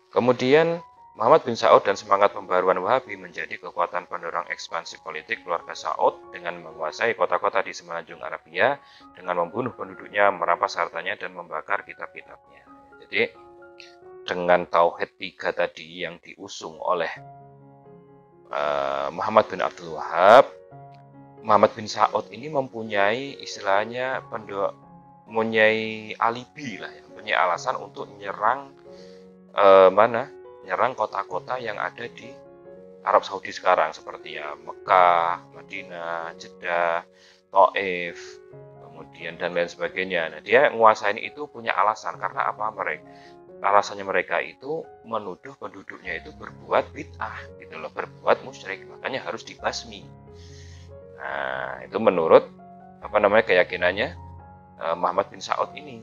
kemudian Muhammad bin Saud dan semangat pembaruan Wahabi menjadi kekuatan pendorong ekspansi politik keluarga Saud dengan menguasai kota-kota di semenanjung Arabia dengan membunuh penduduknya, merampas hartanya, dan membakar kitab-kitabnya. Jadi, dengan Tauhid 3 tadi yang diusung oleh Muhammad bin Abdul Wahab, Muhammad bin Saud ini mempunyai istilahnya mempunyai alibi lah ya, mempunyai alasan untuk menyerang menyerang kota-kota yang ada di Arab Saudi sekarang seperti ya Mekah, Madinah, Jeddah, Taif, kemudian dan lain sebagainya. Nah, dia menguasain itu punya alasan karena apa? Alasannya mereka itu menuduh penduduknya itu berbuat bid'ah gitu loh, berbuat musyrik, makanya harus dibasmi. Nah, itu menurut keyakinannya Muhammad bin Saud ini.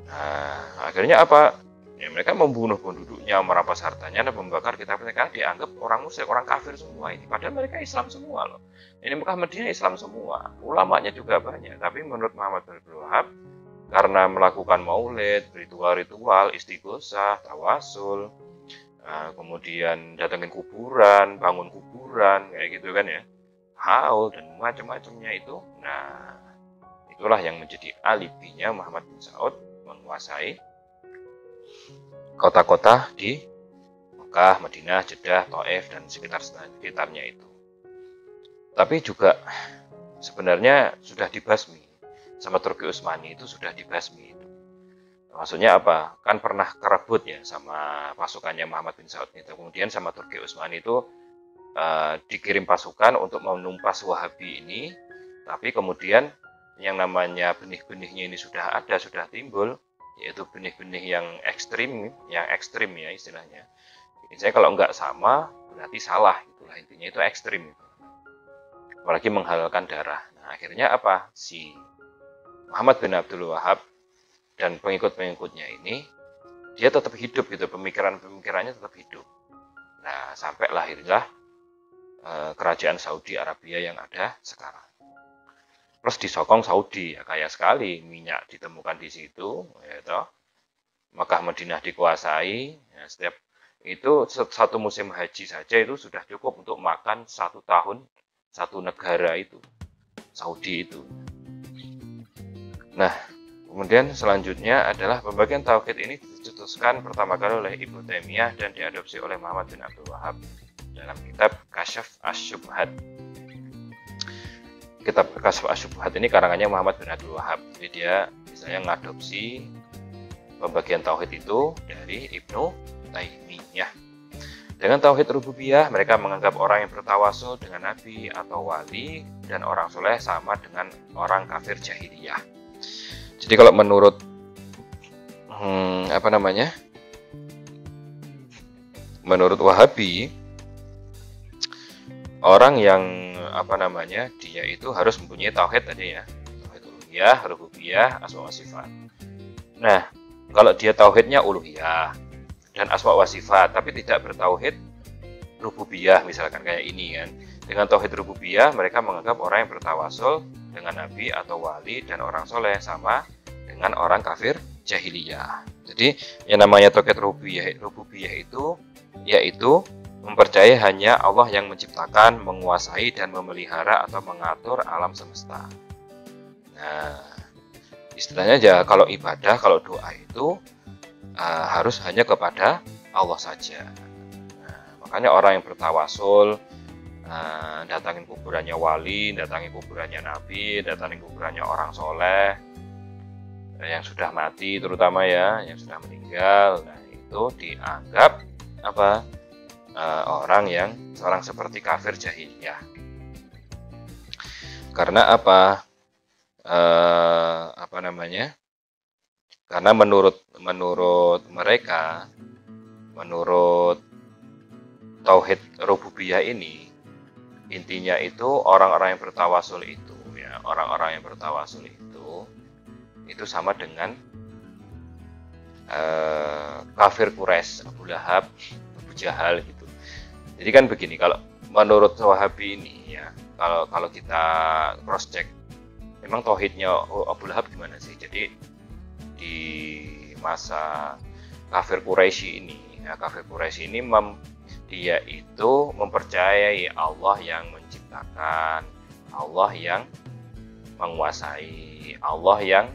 Nah, akhirnya apa? Ya, mereka membunuh penduduknya, merampas hartanya, dan membakar kitab-kitab karena dianggap orang musyrik, orang kafir semua ini. Padahal mereka Islam semua loh. Ini Mekah Madinah Islam semua, ulamanya juga banyak. Tapi menurut Muhammad bin Abdul Wahab, karena melakukan maulid, ritual-ritual, istighosah, tawasul, kemudian datangin kuburan, bangun kuburan, kayak gitu kan ya, haul dan macam-macamnya itu. Nah, itulah yang menjadi alibinya Muhammad bin Saud menguasai kota-kota di Mekah, Madinah, Jeddah, Taif, dan sekitarnya itu. Tapi juga sebenarnya sudah dibasmi sama Turki Utsmani, itu sudah dibasmi itu. Maksudnya apa? Kan pernah kerebut ya sama pasukannya Muhammad bin Saud itu. Kemudian sama Turki Utsmani itu dikirim pasukan untuk menumpas Wahabi ini. Tapi kemudian yang namanya benih-benihnya ini sudah ada, sudah timbul, yaitu benih-benih yang ekstrim ya istilahnya. Misalnya kalau nggak sama berarti salah, itulah intinya, itu ekstrim. Apalagi menghalalkan darah. Nah, akhirnya apa? Si Muhammad bin Abdul Wahab dan pengikut-pengikutnya ini dia tetap hidup gitu, pemikirannya tetap hidup. Nah, sampai lahirlah kerajaan Saudi Arabia yang ada sekarang. Plus disokong Saudi, ya kaya sekali minyak ditemukan di situ, ya toh. Makkah Madinah dikuasai, ya, setiap itu satu musim haji saja itu sudah cukup untuk makan 1 tahun satu negara itu, Saudi itu. Nah, kemudian selanjutnya adalah pembagian tauhid ini dicetuskan pertama kali oleh Ibnu Taimiyah dan diadopsi oleh Muhammad bin Abdul Wahab dalam kitab Kasyaf Asy-Syubhat. Kitab Kasyaf Asy-Syubhat ini karangannya Muhammad bin Abdul Wahab. Jadi dia misalnya ngadopsi pembagian tauhid itu dari Ibnu Taimiyah. Dengan tauhid rububiyah, mereka menganggap orang yang bertawasul dengan nabi atau wali dan orang soleh sama dengan orang kafir jahiliyah. Jadi kalau menurut menurut Wahabi, orang yang dia itu harus mempunyai tauhid tadi ya, tauhid uluhiyah, rububiyah, asma wa sifat. Nah, kalau dia tauhidnya uluhiyah dan asma wa sifat, tapi tidak bertauhid rububiyah misalkan kayak ini kan. Dengan tauhid rububiyah, mereka menganggap orang yang bertawasul dengan nabi atau wali dan orang soleh sama dengan orang kafir jahiliyah. Jadi yang namanya tauhid rububiyah itu yaitu mempercayai hanya Allah yang menciptakan, menguasai dan memelihara atau mengatur alam semesta. Nah, istilahnya aja kalau ibadah, kalau doa itu harus hanya kepada Allah saja. Nah, makanya orang yang bertawasul, datangin kuburannya wali, datangin kuburannya nabi, datangin kuburannya orang soleh yang sudah mati, terutama ya yang sudah meninggal. Nah, itu dianggap orang seperti kafir jahiliyah. Karena karena menurut mereka, menurut tauhid rububiyah ini, intinya itu orang-orang yang bertawasul itu ya, orang-orang yang bertawasul itu sama dengan kafir Quraisy, Abu Lahab, Abu Jahal gitu. Jadi kan begini, kalau menurut Wahabi ini ya, kalau kita cross check, memang tauhidnya Abu Lahab gimana sih? Jadi di masa kafir Quraisy ini, ya, kafir Quraisy ini dia itu mempercayai Allah yang menciptakan, Allah yang menguasai, Allah yang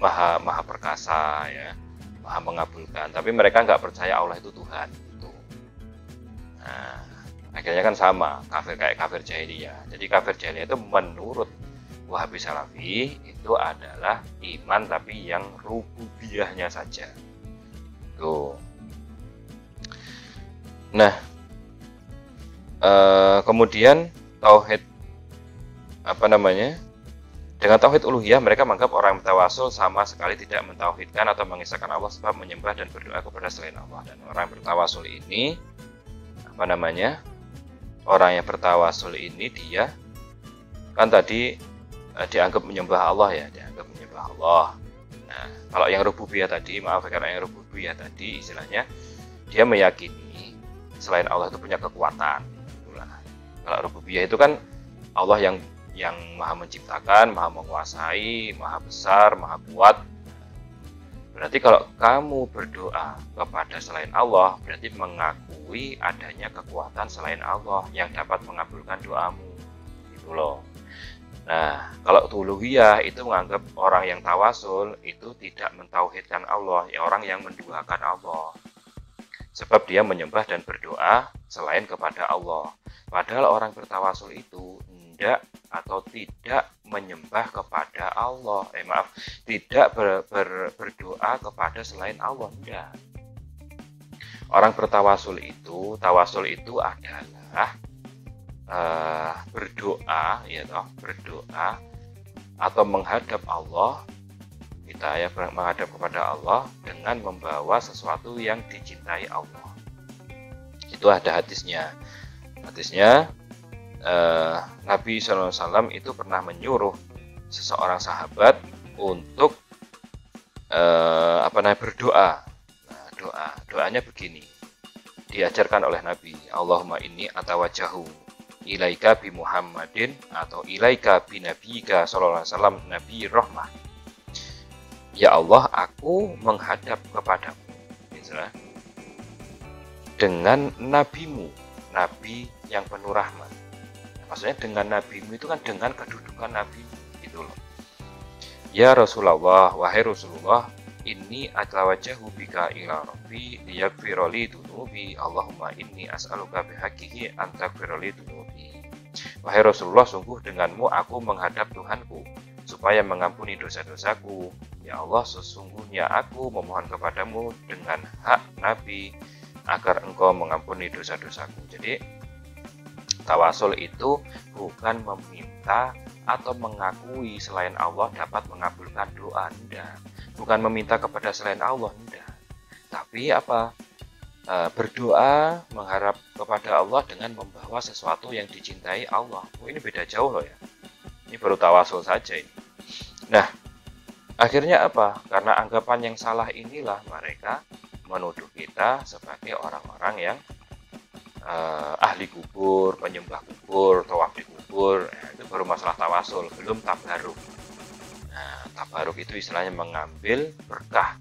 maha perkasa ya, maha mengabulkan. Tapi mereka nggak percaya Allah itu Tuhan gitu. Nah, akhirnya kan sama kayak kafir jahiliyah. Jadi kafir jahiliyah itu menurut Wahabi Salafi itu adalah iman tapi yang rububiyahnya saja. Tuh. Nah, kemudian tauhid dengan tauhid uluhiyah, mereka menganggap orang bertawasul sama sekali tidak mentauhidkan atau mengisahkan Allah sebab menyembah dan berdoa kepada selain Allah. Dan orang bertawasul ini orang yang bertawasul ini dia kan tadi dianggap menyembah Allah ya, dianggap menyembah Allah. Nah, kalau yang rububiyah tadi, karena yang rububiyah tadi istilahnya dia meyakini selain Allah itu punya kekuatan. Itulah. Kalau rububiyah itu kan Allah yang maha menciptakan, maha menguasai, maha besar, maha kuat. Berarti kalau kamu berdoa kepada selain Allah, berarti mengakui adanya kekuatan selain Allah yang dapat mengabulkan doamu. Gitu loh. Nah, kalau uluhiyah itu menganggap orang yang tawasul itu tidak mentauhidkan Allah, ya orang yang menduakan Allah. Sebab dia menyembah dan berdoa selain kepada Allah. Padahal orang bertawasul itu tidak menyembah kepada Allah. Tidak berdoa kepada selain Allah. Tidak. Orang bertawasul itu, adalah berdoa, ya toh, berdoa atau menghadap Allah. Kita ya menghadap kepada Allah dengan membawa sesuatu yang dicintai Allah. Itu ada hadisnya. Nabi SAW itu pernah menyuruh seseorang sahabat untuk berdoa. Nah, doanya begini. diajarkan oleh Nabi. Allahumma inni atawajjahu ilaika bi Muhammadin atau ilaika bi nabiyika sallallahu alaihi wasallam nabi rahmah. Ya Allah, aku menghadap kepadamu dengan nabimu, nabi yang penuh rahmat. Maksudnya dengan nabimu itu kan dengan kedudukan nabi gitu loh. Ya Rasulullah, wahai Rasulullah, inni atawajjahu bika ila rabbi liyaghfirali dunubi. Allahumma inni as'aluka bihaqqihi an taghfirali dunubi. Wahai Rasulullah, sungguh denganmu aku menghadap Tuhanku supaya mengampuni dosa-dosaku. Ya Allah, sesungguhnya aku memohon kepadamu dengan hak Nabi agar engkau mengampuni dosa-dosaku. Jadi tawasul itu bukan meminta atau mengakui selain Allah dapat mengabulkan doa, enggak. Bukan meminta kepada selain Allah, enggak. Tapi apa? Berdoa mengharap kepada Allah dengan membawa sesuatu yang dicintai Allah. Oh, ini beda jauh loh ya. Ini baru tawasul saja ini. Nah, akhirnya apa? Karena anggapan yang salah inilah mereka menuduh kita sebagai orang-orang yang ahli kubur, penyembah kubur, tawaf di kubur. Itu baru masalah tawasul, belum tabaruk. Nah, tabaruk itu istilahnya mengambil berkah,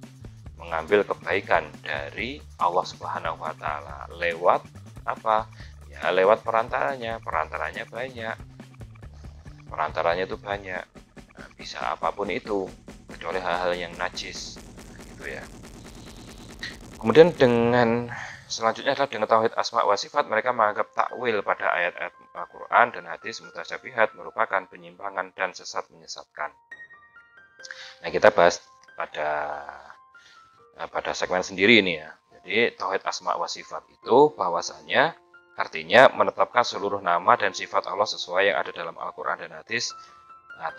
mengambil kebaikan dari Allah Subhanahu wa taala lewat apa? Ya, lewat perantaranya. Perantaranya banyak. Perantaranya itu banyak. Nah, bisa apapun itu, kecuali hal-hal yang najis. Gitu ya. Kemudian dengan selanjutnya adalah dengan tauhid asma wa sifat, mereka menganggap takwil pada ayat-ayat Al-Quran dan hadis mutasyabihat merupakan penyimpangan dan sesat menyesatkan. Nah, kita bahas pada segmen sendiri ini ya. Jadi tauhid asma wa sifat itu bahwasanya artinya menetapkan seluruh nama dan sifat Allah sesuai yang ada dalam Al-Quran dan hadis,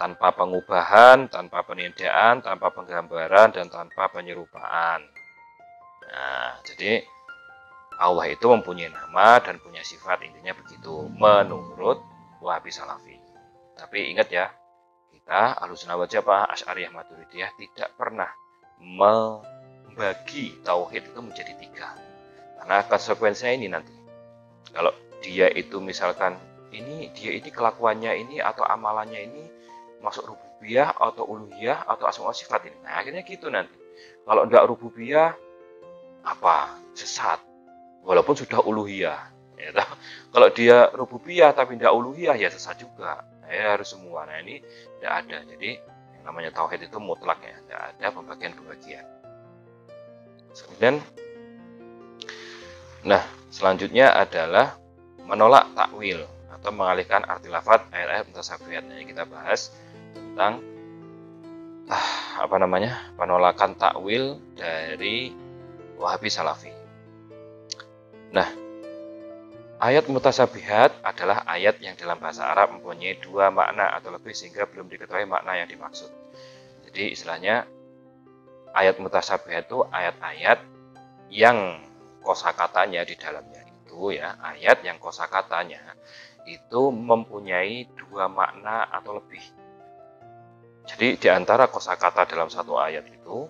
tanpa pengubahan, tanpa peniadaan, tanpa penggambaran, dan tanpa penyerupaan. Nah, jadi Allah itu mempunyai nama dan punya sifat, intinya begitu menurut Wahabi Salafi. Tapi ingat ya, kita Ahlussunnah wal Jamaah Asy'ariyah Maturidiyah tidak pernah membagi tauhid itu menjadi 3. Karena konsekuensinya ini nanti. Kalau dia itu misalkan dia ini kelakuannya ini atau amalannya ini masuk rububiyah atau uluhiyah atau asma wa sifat ini. Nah, akhirnya gitu nanti. Kalau enggak rububiyah apa? Sesat. Walaupun sudah uluhiyah. Ya, kalau dia rububiyah tapi tidak uluhiyah ya sesat juga. Ya, harus semua. Nah, ini tidak ada. Jadi yang namanya tauhid itu mutlak ya, tidak ada pembagian-pembagian. Kemudian selanjutnya adalah menolak takwil atau mengalihkan arti lafaz ayat-ayat mutasyabihat. Nah, kita bahas tentang penolakan takwil dari Wahabi Salafi. Nah, ayat mutasyabihat adalah ayat yang dalam bahasa Arab mempunyai 2 makna atau lebih sehingga belum diketahui makna yang dimaksud. Jadi istilahnya ayat mutasyabihat itu ayat-ayat yang kosakatanya di dalamnya itu ya, ayat yang kosakatanya itu mempunyai 2 makna atau lebih. Jadi di antara kosakata dalam satu ayat itu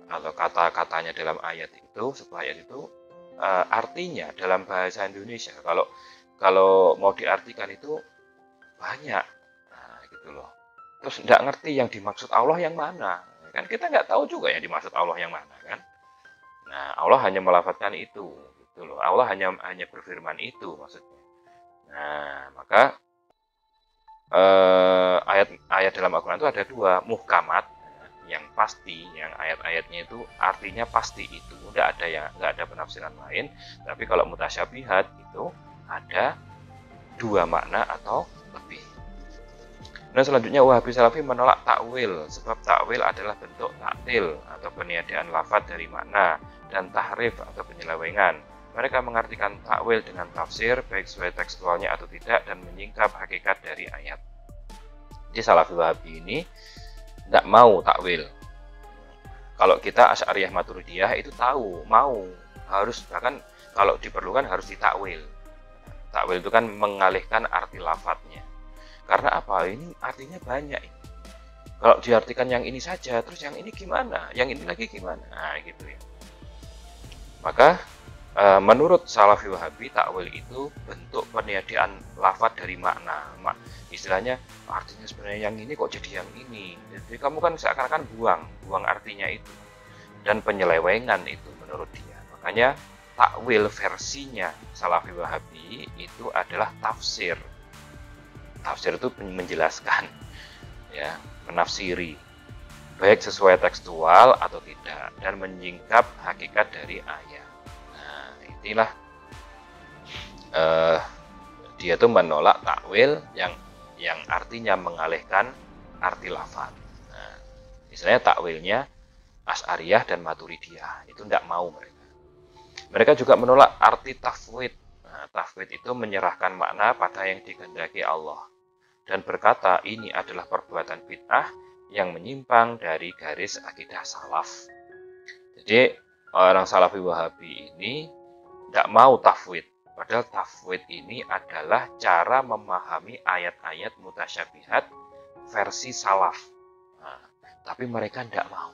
atau kata-katanya dalam ayat itu, sebuah ayat itu artinya dalam bahasa Indonesia kalau mau diartikan itu banyak, gitu loh. Terus tidak ngerti yang dimaksud Allah yang mana, kan kita nggak tahu juga yang dimaksud Allah yang mana kan. Nah, Allah hanya melafadzkan itu, gitu loh. Allah hanya berfirman itu maksudnya. Nah, maka ayat dalam Al-Quran itu ada 2, muhkamat yang pasti, yang ayat-ayatnya itu artinya pasti itu, nggak ada penafsiran lain. Tapi kalau mutasyabihat itu ada 2 makna atau lebih. Nah, selanjutnya Wahabi Salafi menolak takwil, sebab takwil adalah bentuk taktil atau peniadaan lafaz dari makna dan tahrif atau penyelewengan. Mereka mengartikan takwil dengan tafsir baik sesuai tekstualnya atau tidak dan menyingkap hakikat dari ayat. Jadi Salafi Wahabi ini tidak mau takwil. Kalau kita Asy'ariyah Maturidiyah itu tahu, harus, bahkan kalau diperlukan harus ditakwil. Takwil itu kan mengalihkan arti lafadznya. Karena apa? Ini artinya banyak. Kalau diartikan yang ini saja, terus yang ini gimana? Yang ini lagi gimana? Nah, gitu ya. Maka menurut Salafi Wahabi, takwil itu bentuk peniadaan lafadz dari makna. Istilahnya artinya sebenarnya yang ini kok jadi yang ini. Jadi kamu kan seakan-akan buang artinya itu. Dan penyelewengan itu menurut dia. Makanya takwil versinya Salafi Wahabi itu adalah tafsir. Tafsir itu menjelaskan, ya, menafsiri, baik sesuai tekstual atau tidak, dan menyingkap hakikat dari ayat. Nah, inilah dia tuh menolak takwil yang artinya mengalihkan arti lafaz. Nah, misalnya takwilnya Asy'ariyah dan Maturidiyah itu tidak mau mereka. Mereka juga menolak arti tafwid. Nah, tafwid itu menyerahkan makna pada yang dikehendaki Allah dan berkata ini adalah perbuatan bid'ah yang menyimpang dari garis akidah salaf. Jadi orang Salafi Wahabi ini tidak mau tafwid. Padahal tafwid ini adalah cara memahami ayat-ayat mutasyabihat versi salaf. Nah, tapi mereka tidak mau.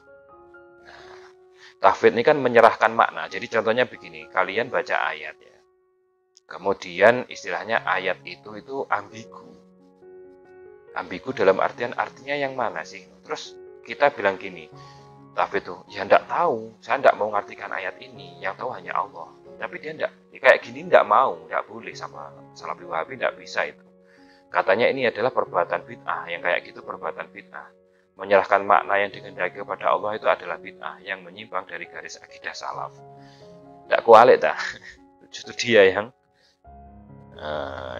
Nah, tafwid ini kan menyerahkan makna. Jadi contohnya begini, kalian baca ayat ya. Kemudian istilahnya ayat itu ambigu. Ambigu dalam artian artinya yang mana sih? Terus kita bilang gini, tafwid itu ya enggak tahu, saya enggak mau mengartikan ayat ini, yang tahu hanya Allah. Tapi dia enggak, kayak gini enggak mau, enggak boleh sama Salafi Wahabi, enggak bisa itu. Katanya ini adalah perbuatan bid'ah, yang kayak gitu perbuatan bid'ah. Menyerahkan makna yang dikehendaki kepada Allah itu adalah bid'ah yang menyimpang dari garis akidah salaf. Enggak kualik dah. Justru dia yang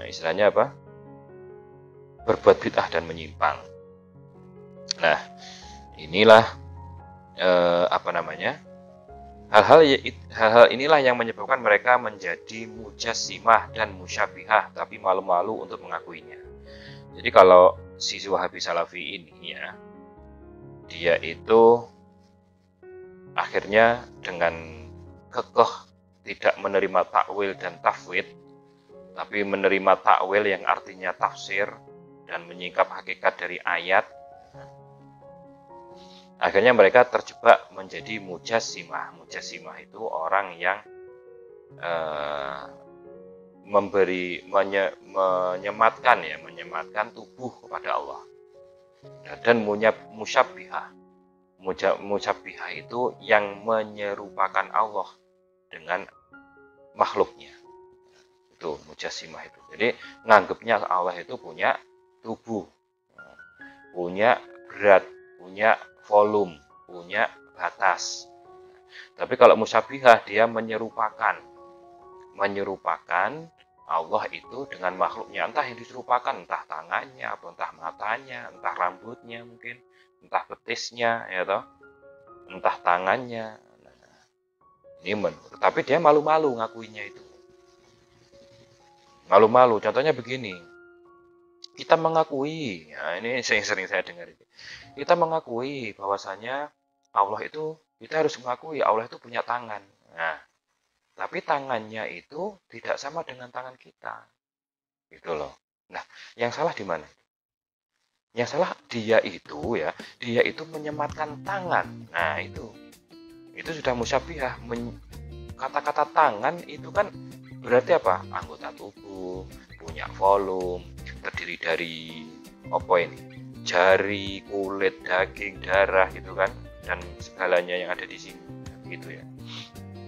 istilahnya apa? Berbuat bid'ah dan menyimpang. Nah, inilah hal-hal inilah yang menyebabkan mereka menjadi mujassimah dan musyabihah, tapi malu-malu untuk mengakuinya. Jadi kalau sisi Wahabi Salafi ini ya, dia itu akhirnya dengan kekeh tidak menerima takwil dan tafwid, tapi menerima takwil yang artinya tafsir dan menyingkap hakikat dari ayat. Akhirnya mereka terjebak menjadi mujassimah. Mujassimah itu orang yang menyematkan tubuh kepada Allah. Dan musyabbihah. Musyabbihah itu yang menyerupakan Allah dengan makhluknya. Itu mujassimah itu. Jadi nganggapnya Allah itu punya tubuh, punya berat, punya volume, punya batas. Tapi kalau musyabbihah dia menyerupakan Allah itu dengan makhluknya, entah yang diserupakan, entah tangannya, atau entah matanya, entah rambutnya mungkin, entah betisnya, ya toh, entah tangannya. Nah, ini tapi dia malu-malu ngakuinya itu. Malu-malu. Contohnya begini. Kita mengakui, ya ini sering saya dengar itu. Kita mengakui bahwasanya Allah itu, kita harus mengakui Allah itu punya tangan. Nah, tapi tangannya itu tidak sama dengan tangan kita. Gitu loh. Nah, yang salah di mana? Yang salah dia itu menyematkan tangan. Nah, itu sudah musyabbihah. Kata-kata tangan itu kan berarti apa? Anggota tubuh, punya volume, terdiri dari jari, kulit, daging, darah gitu kan, dan segalanya yang ada di sini gitu ya.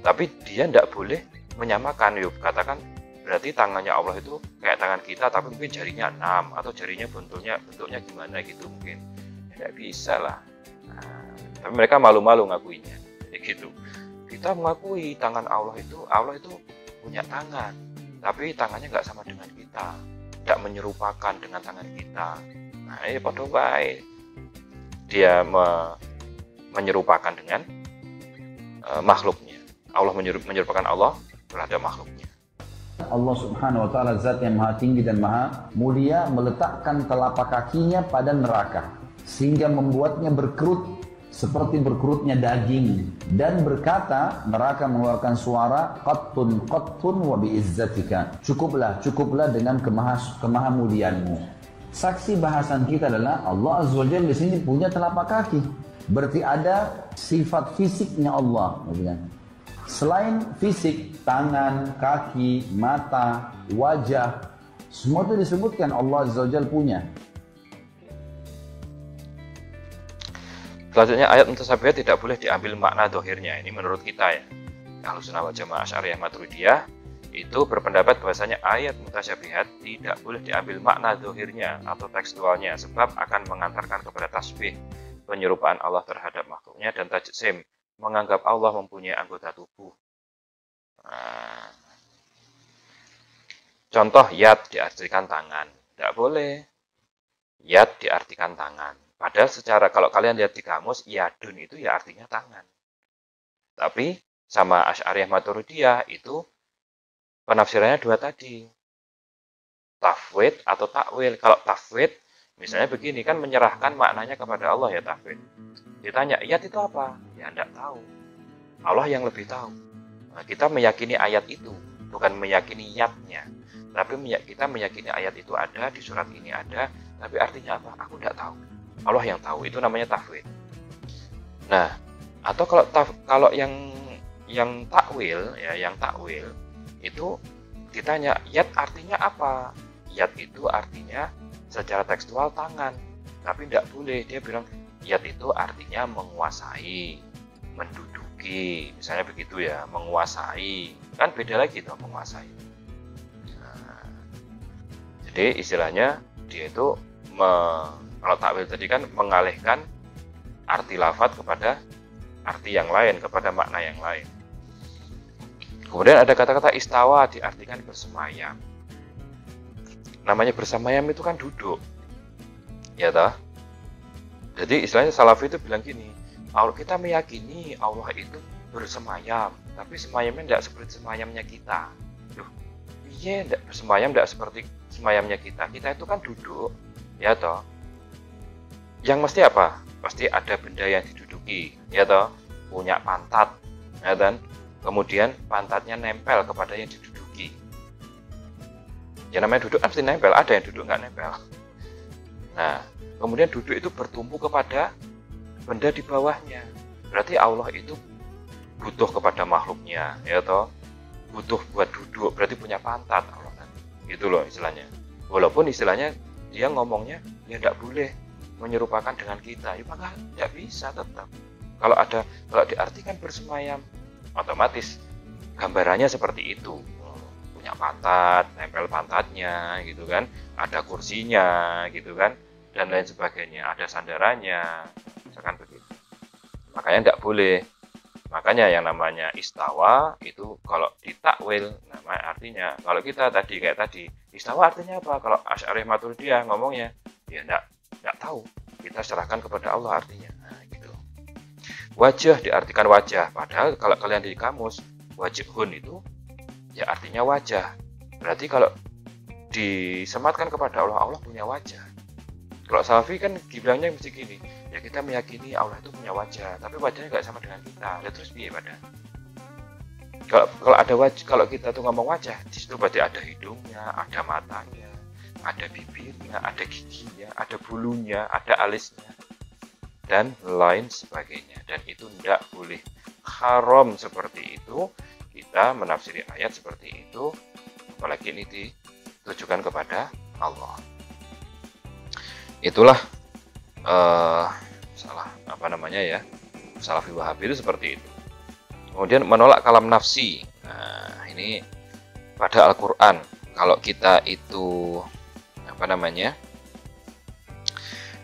Tapi dia tidak boleh menyamakan. Yuk katakan berarti tangannya Allah itu kayak tangan kita, tapi mungkin jarinya 6 atau jarinya bentuknya gimana gitu mungkin. Tidak bisa lah. Nah, tapi mereka malu-malu ngakuinya gitu. Kita mengakui tangan Allah itu punya tangan, tapi tangannya nggak sama dengan kita, tidak menyerupakan dengan tangan kita. Nah, ini padha bae. Dia menyerupakan dengan makhluknya. Allah menyerupakan Allah terhadap makhluknya. Allah Subhanahu wa taala zat yang maha tinggi dan maha mulia meletakkan telapak kakinya pada neraka sehingga membuatnya berkerut seperti berkerutnya daging, dan berkata, neraka mengeluarkan suara, qattun qattun wa biizzatika, cukuplah dengan kemahamuliaanmu. Saksi bahasan kita adalah Allah Azza wa Jalla di sini punya telapak kaki, berarti ada sifat fisiknya Allah. Selain fisik, tangan, kaki, mata, wajah, semua itu disebutkan Allah Azza wa Jalla punya. Selanjutnya ayat mutasyabihat tidak boleh diambil makna dohirnya. Ini menurut kita ya. Ahlussunnah wal Jamaah Asy'ariyah Maturidiyah itu berpendapat bahwasanya ayat mutasyabihat tidak boleh diambil makna dohirnya atau tekstualnya, sebab akan mengantarkan kepada tasbih, penyerupaan Allah terhadap makhluknya, dan tajsim, menganggap Allah mempunyai anggota tubuh. Nah, contoh yad diartikan tangan, tidak boleh. Yad diartikan tangan. Padahal secara kalau kalian lihat di kamus, yadun itu ya artinya tangan. Tapi sama Asy'ariyah Maturidiyah itu penafsirannya dua tadi. Tafwid atau takwil. Kalau tafwid, misalnya begini, kan menyerahkan maknanya kepada Allah ya tafwid. Ditanya, yad itu apa? Ya tidak tahu. Allah yang lebih tahu. Nah, kita meyakini ayat itu, bukan meyakini yadnya. Tapi kita meyakini ayat itu ada, di surat ini ada, tapi artinya apa? Aku tidak tahu. Allah yang tahu, itu namanya tafwid. Nah, atau kalau yang takwil ya, yang takwil itu ditanya yad artinya apa? Yad itu artinya secara tekstual tangan, tapi tidak boleh dia bilang yad itu artinya menguasai, menduduki, misalnya begitu ya, menguasai, kan beda lagi tuh menguasai. Nah, jadi istilahnya dia itu kalau takwil tadi kan mengalihkan arti lafadz kepada arti yang lain, kepada makna yang lain. Kemudian ada kata-kata istawa diartikan bersemayam. Namanya bersemayam itu kan duduk, ya toh. Jadi istilahnya Salafi itu bilang gini, kita meyakini Allah itu bersemayam, tapi semayamnya tidak seperti semayamnya kita. Loh, iya, bersemayam tidak seperti semayamnya kita. Kita itu kan duduk, ya toh. Yang mesti apa? Pasti ada benda yang diduduki, ya toh, punya pantat, ya kan? Kemudian pantatnya nempel kepada yang diduduki. Ya namanya duduk kan pasti nempel, ada yang duduk nggak nempel. Nah, kemudian duduk itu bertumpu kepada benda di bawahnya. Berarti Allah itu butuh kepada makhluknya, ya toh, butuh buat duduk, berarti punya pantat Allah kan. Gitu loh istilahnya. Walaupun istilahnya dia ngomongnya ya tidak boleh menyerupakan dengan kita, ya maka tidak bisa tetap. Kalau diartikan bersemayam, otomatis gambarannya seperti itu. Punya pantat, nempel pantatnya, gitu kan. Ada kursinya, gitu kan, dan lain sebagainya. Ada sandarannya, misalkan begitu. Makanya tidak boleh. Makanya yang namanya istawa itu kalau ditakwil, namanya artinya. Kalau kita tadi kayak tadi, istawa artinya apa? Kalau Asy'ariyah Maturidiyah ngomongnya, ya tidak tahu, kita serahkan kepada Allah artinya. Nah, gitu. Wajah diartikan wajah, padahal kalau kalian di kamus wajhun itu ya artinya wajah. Berarti kalau disematkan kepada Allah, Allah punya wajah. Kalau Salafi kan dibilangnya mesti gini, ya kita meyakini Allah itu punya wajah, tapi wajahnya nggak sama dengan kita. Ya terus piye pada? Kalau ada wajah, kalau kita tuh ngomong wajah, di situ berarti ada hidungnya, ada matanya, ada bibirnya, ada giginya, ada bulunya, ada alisnya, dan lain sebagainya. Dan itu tidak boleh, haram seperti itu kita menafsiri ayat seperti itu, apalagi ini ditujukan kepada Allah. Itulah Salafi Wahabi itu seperti itu. Kemudian menolak kalam nafsi. Nah, ini pada Al-Qur'an kalau kita itu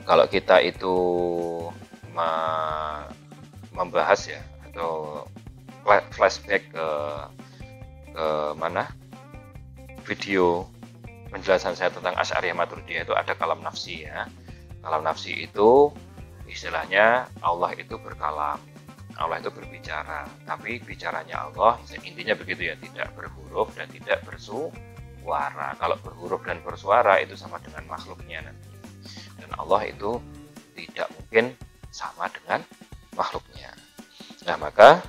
kalau kita itu membahas ya, atau flashback ke mana video penjelasan saya tentang Asy'ariyah Maturidiyah, itu ada kalam nafsi ya. Kalam nafsi itu istilahnya Allah itu berkalam, Allah itu berbicara, tapi bicaranya Allah intinya begitu ya, tidak berhuruf dan tidak bersuara. Kalau berhuruf dan bersuara itu sama dengan makhluknya nanti. Dan Allah itu tidak mungkin sama dengan makhluknya. Nah, maka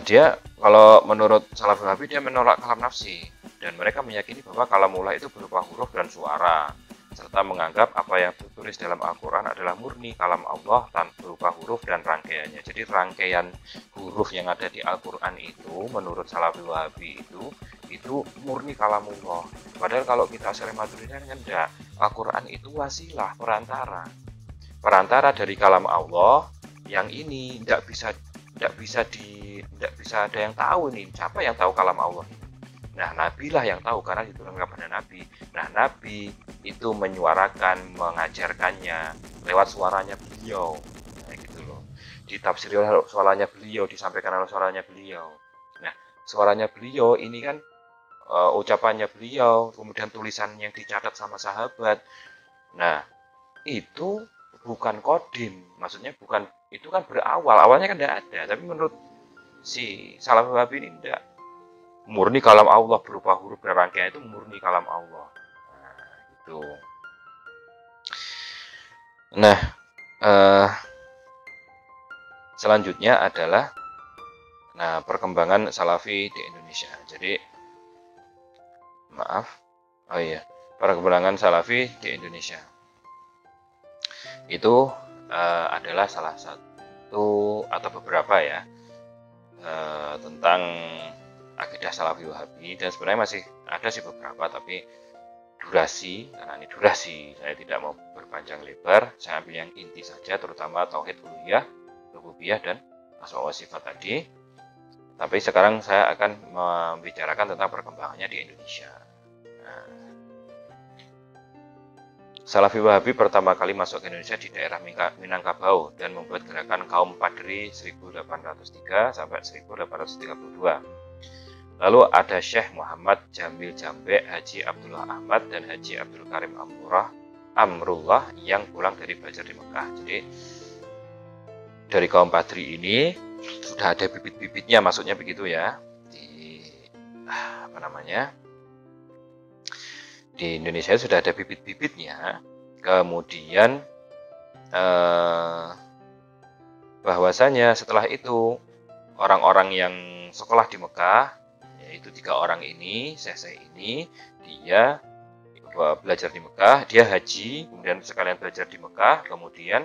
dia kalau menurut Salafi Wahabi dia menolak kalam nafsi, dan mereka meyakini bahwa kalamullah itu berupa huruf dan suara, serta menganggap apa yang tertulis dalam Al-Quran adalah murni kalam Allah berupa huruf dan rangkaiannya. Jadi rangkaian huruf yang ada di Al-Quran itu menurut Salafi Wahabi itu murni kalamullah. Padahal kalau kita Asy'ari Maturidiyah kan enggak. Al-Quran itu wasilah, perantara dari kalam Allah yang ini tidak bisa ada yang tahu nih. Siapa yang tahu kalam Allah? Nah, Nabi lah yang tahu karena diturunkan kepada Nabi. Nah, Nabi itu menyuarakan, mengajarkannya lewat suaranya beliau. Nah, gitu loh. Ditafsiri oleh suaranya beliau, disampaikan oleh suaranya beliau. Nah, suaranya beliau ini kan ucapannya beliau, kemudian tulisan yang dicatat sama sahabat. Nah, itu bukan kodim. Maksudnya bukan, itu kan berawal. Awalnya kan tidak ada. Tapi menurut si Salafi Wahabi ini tidak. Murni kalam Allah berupa huruf dan rangkaian itu murni kalam Allah. Nah, itu. Nah, selanjutnya adalah perkembangan Salafi di Indonesia. Jadi, perkembangan Salafi di Indonesia itu adalah salah satu atau beberapa ya tentang akidah Salafi Wahabi, dan sebenarnya masih ada sih beberapa, tapi karena ini durasi saya tidak mau berpanjang lebar, saya ambil yang inti saja, terutama tauhid uluhiyah, rububiyah dan asma wa sifat tadi. Tapi sekarang saya akan membicarakan tentang perkembangannya di Indonesia. Salafi Wahabi pertama kali masuk ke Indonesia di daerah Minangkabau dan membuat gerakan kaum Padri 1803 sampai 1832. Lalu ada Syekh Muhammad Jamil Jambe, Haji Abdullah Ahmad, dan Haji Abdul Karim Amrullah yang pulang dari belajar di Mekah. Jadi dari kaum Padri ini sudah ada bibit-bibitnya, maksudnya begitu ya. Di Indonesia sudah ada bibit-bibitnya. Kemudian bahwasanya setelah itu orang-orang yang sekolah di Mekah, yaitu 3 orang ini, Syekh ini, dia belajar di Mekah, dia haji, kemudian sekalian belajar di Mekah, kemudian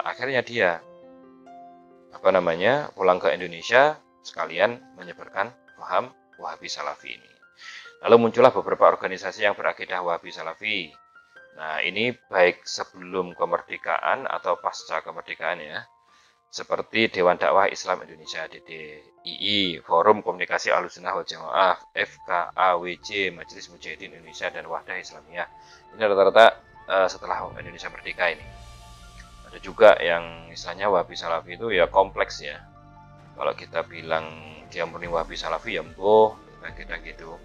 akhirnya dia pulang ke Indonesia sekalian menyebarkan paham Wahabi Salafi ini. Lalu muncullah beberapa organisasi yang berakidah Wahabi Salafi. Nah, ini baik sebelum kemerdekaan atau pasca kemerdekaan ya. Seperti Dewan Dakwah Islam Indonesia DDII, Forum Komunikasi Ahlussunnah wal Jamaah, FKAWJ, Majelis Mujahidin Indonesia, dan Wahdah Islamiyah. Ini rata-rata setelah Indonesia merdeka ini. Ada juga yang istilahnya Wahabi Salafi itu ya kompleks ya. Kalau kita bilang dia murni Wahabi Salafi ya kita gitu.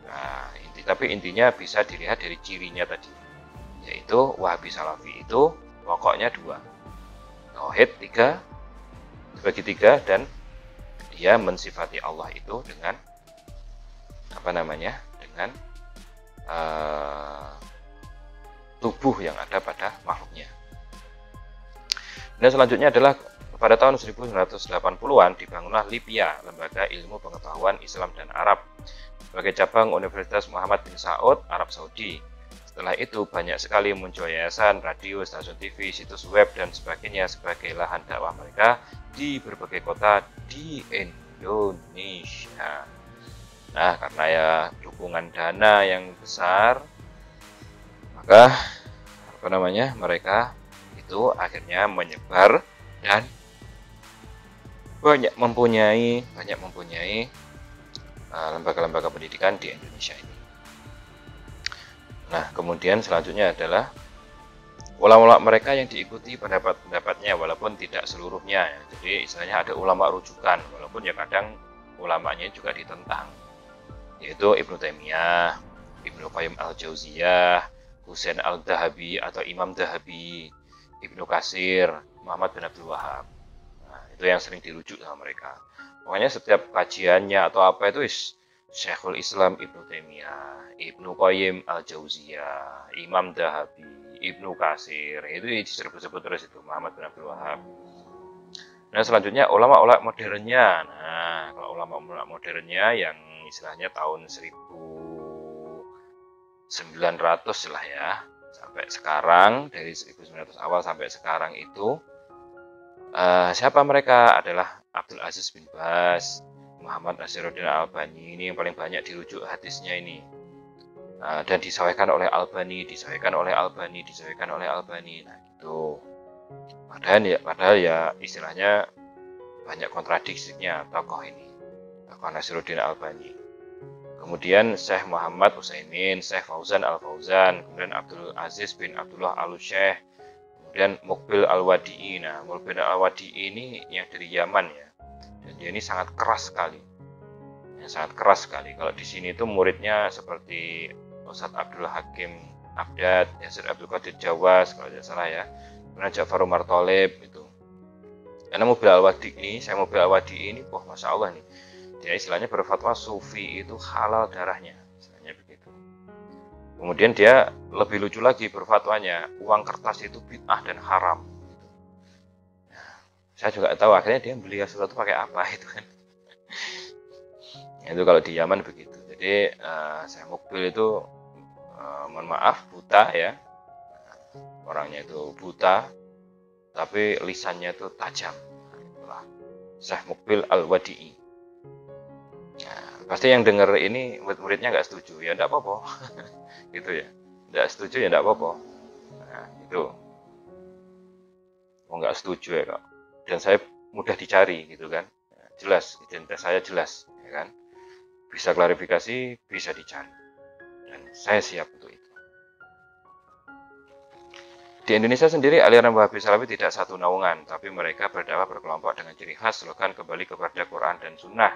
Nah, tapi intinya bisa dilihat dari cirinya tadi, yaitu Wahabi Salafi itu pokoknya 2. Tauhid 3 dibagi 3, dan dia mensifati Allah itu dengan dengan tubuh yang ada pada makhluknya. Dan selanjutnya adalah pada tahun 1980-an dibangunlah LIPIA, Lembaga Ilmu Pengetahuan Islam dan Arab, sebagai cabang Universitas Muhammad bin Saud, Arab Saudi. Setelah itu banyak sekali muncul yayasan, radio, stasiun TV, situs web, dan sebagainya sebagai lahan dakwah mereka di berbagai kota di Indonesia. Nah, karena ya dukungan dana yang besar, maka mereka itu akhirnya menyebar dan banyak mempunyai lembaga-lembaga pendidikan di Indonesia ini. Nah, kemudian selanjutnya adalah ulama-ulama mereka yang diikuti pendapat-pendapatnya, walaupun tidak seluruhnya. Jadi istilahnya ada ulama rujukan, walaupun ya kadang ulamanya juga ditentang, yaitu Ibnu Taimiyah, Ibnu Qayyim al-Jauziyah, Husain al-Dhahabi atau Imam Dhahabi, Ibnu Katsir, Muhammad bin Abdul Wahab. Nah, itu yang sering dirujuk sama mereka. Pokoknya setiap kajiannya atau apa itu Syekhul Islam Ibnu Taimiyah, Ibnu Qayyim al-Jauziyah, Imam Dhahabi, Ibnu Katsir, itu disebut-sebut terus itu Muhammad bin Abdul Wahab. Nah, selanjutnya ulama-ulama modernnya. Nah, kalau ulama-ulama modernnya yang istilahnya tahun 1900 lah ya. sampai sekarang, dari 1900 awal sampai sekarang itu siapa mereka? Adalah Abdul Aziz bin Baz, Muhammad Nasiruddin Albani, ini yang paling banyak dirujuk hadisnya ini. Dan disahihkan oleh Albani, nah gitu. Padahal ya istilahnya banyak kontradiksinya tokoh ini, tokoh Nasiruddin Albani. Kemudian Syekh Muhammad Utsaimin, Syekh Fauzan Al-Fauzan, kemudian Abdul Aziz bin Abdullah Al-Syekh, kemudian Muqbil Al-Wadi'i. Nah, Muqbil Al-Wadi'i ini yang dari Yaman ya, dan dia ini sangat keras sekali. Kalau di sini itu muridnya seperti Ustadz Abdul Hakim Abdad, Yasir Abdul Qadir Jawas kalau tidak salah ya, kemudian Ja'far Umar Thalib itu. Karena Muqbil Al-Wadi'i ini, masya Allah nih, dia istilahnya berfatwa sufi itu halal darahnya, istilahnya begitu. Kemudian dia lebih lucu lagi berfatwanya, uang kertas itu bid'ah dan haram. Nah, saya juga tahu akhirnya dia beli sesuatu pakai apa itu kan. Itu kalau di Yaman begitu. Jadi saya Muqbil itu mohon maaf buta ya, orangnya itu buta tapi lisannya itu tajam. Itulah Syekh Muqbil Al-Wadi'i. Nah, pasti yang dengar ini murid-muridnya nggak setuju, ya nggak apa-apa. Gitu ya, nggak setuju ya nggak apa-apa. Nah, itu nggak setuju ya kok. Dan saya mudah dicari gitu kan, jelas identitas saya jelas ya kan, bisa klarifikasi, bisa dicari, dan saya siap untuk itu. Di Indonesia sendiri, aliran Wahabi Salafi tidak satu naungan, tapi mereka berdakwah berkelompok dengan ciri khas slogan kembali kepada Quran dan Sunnah.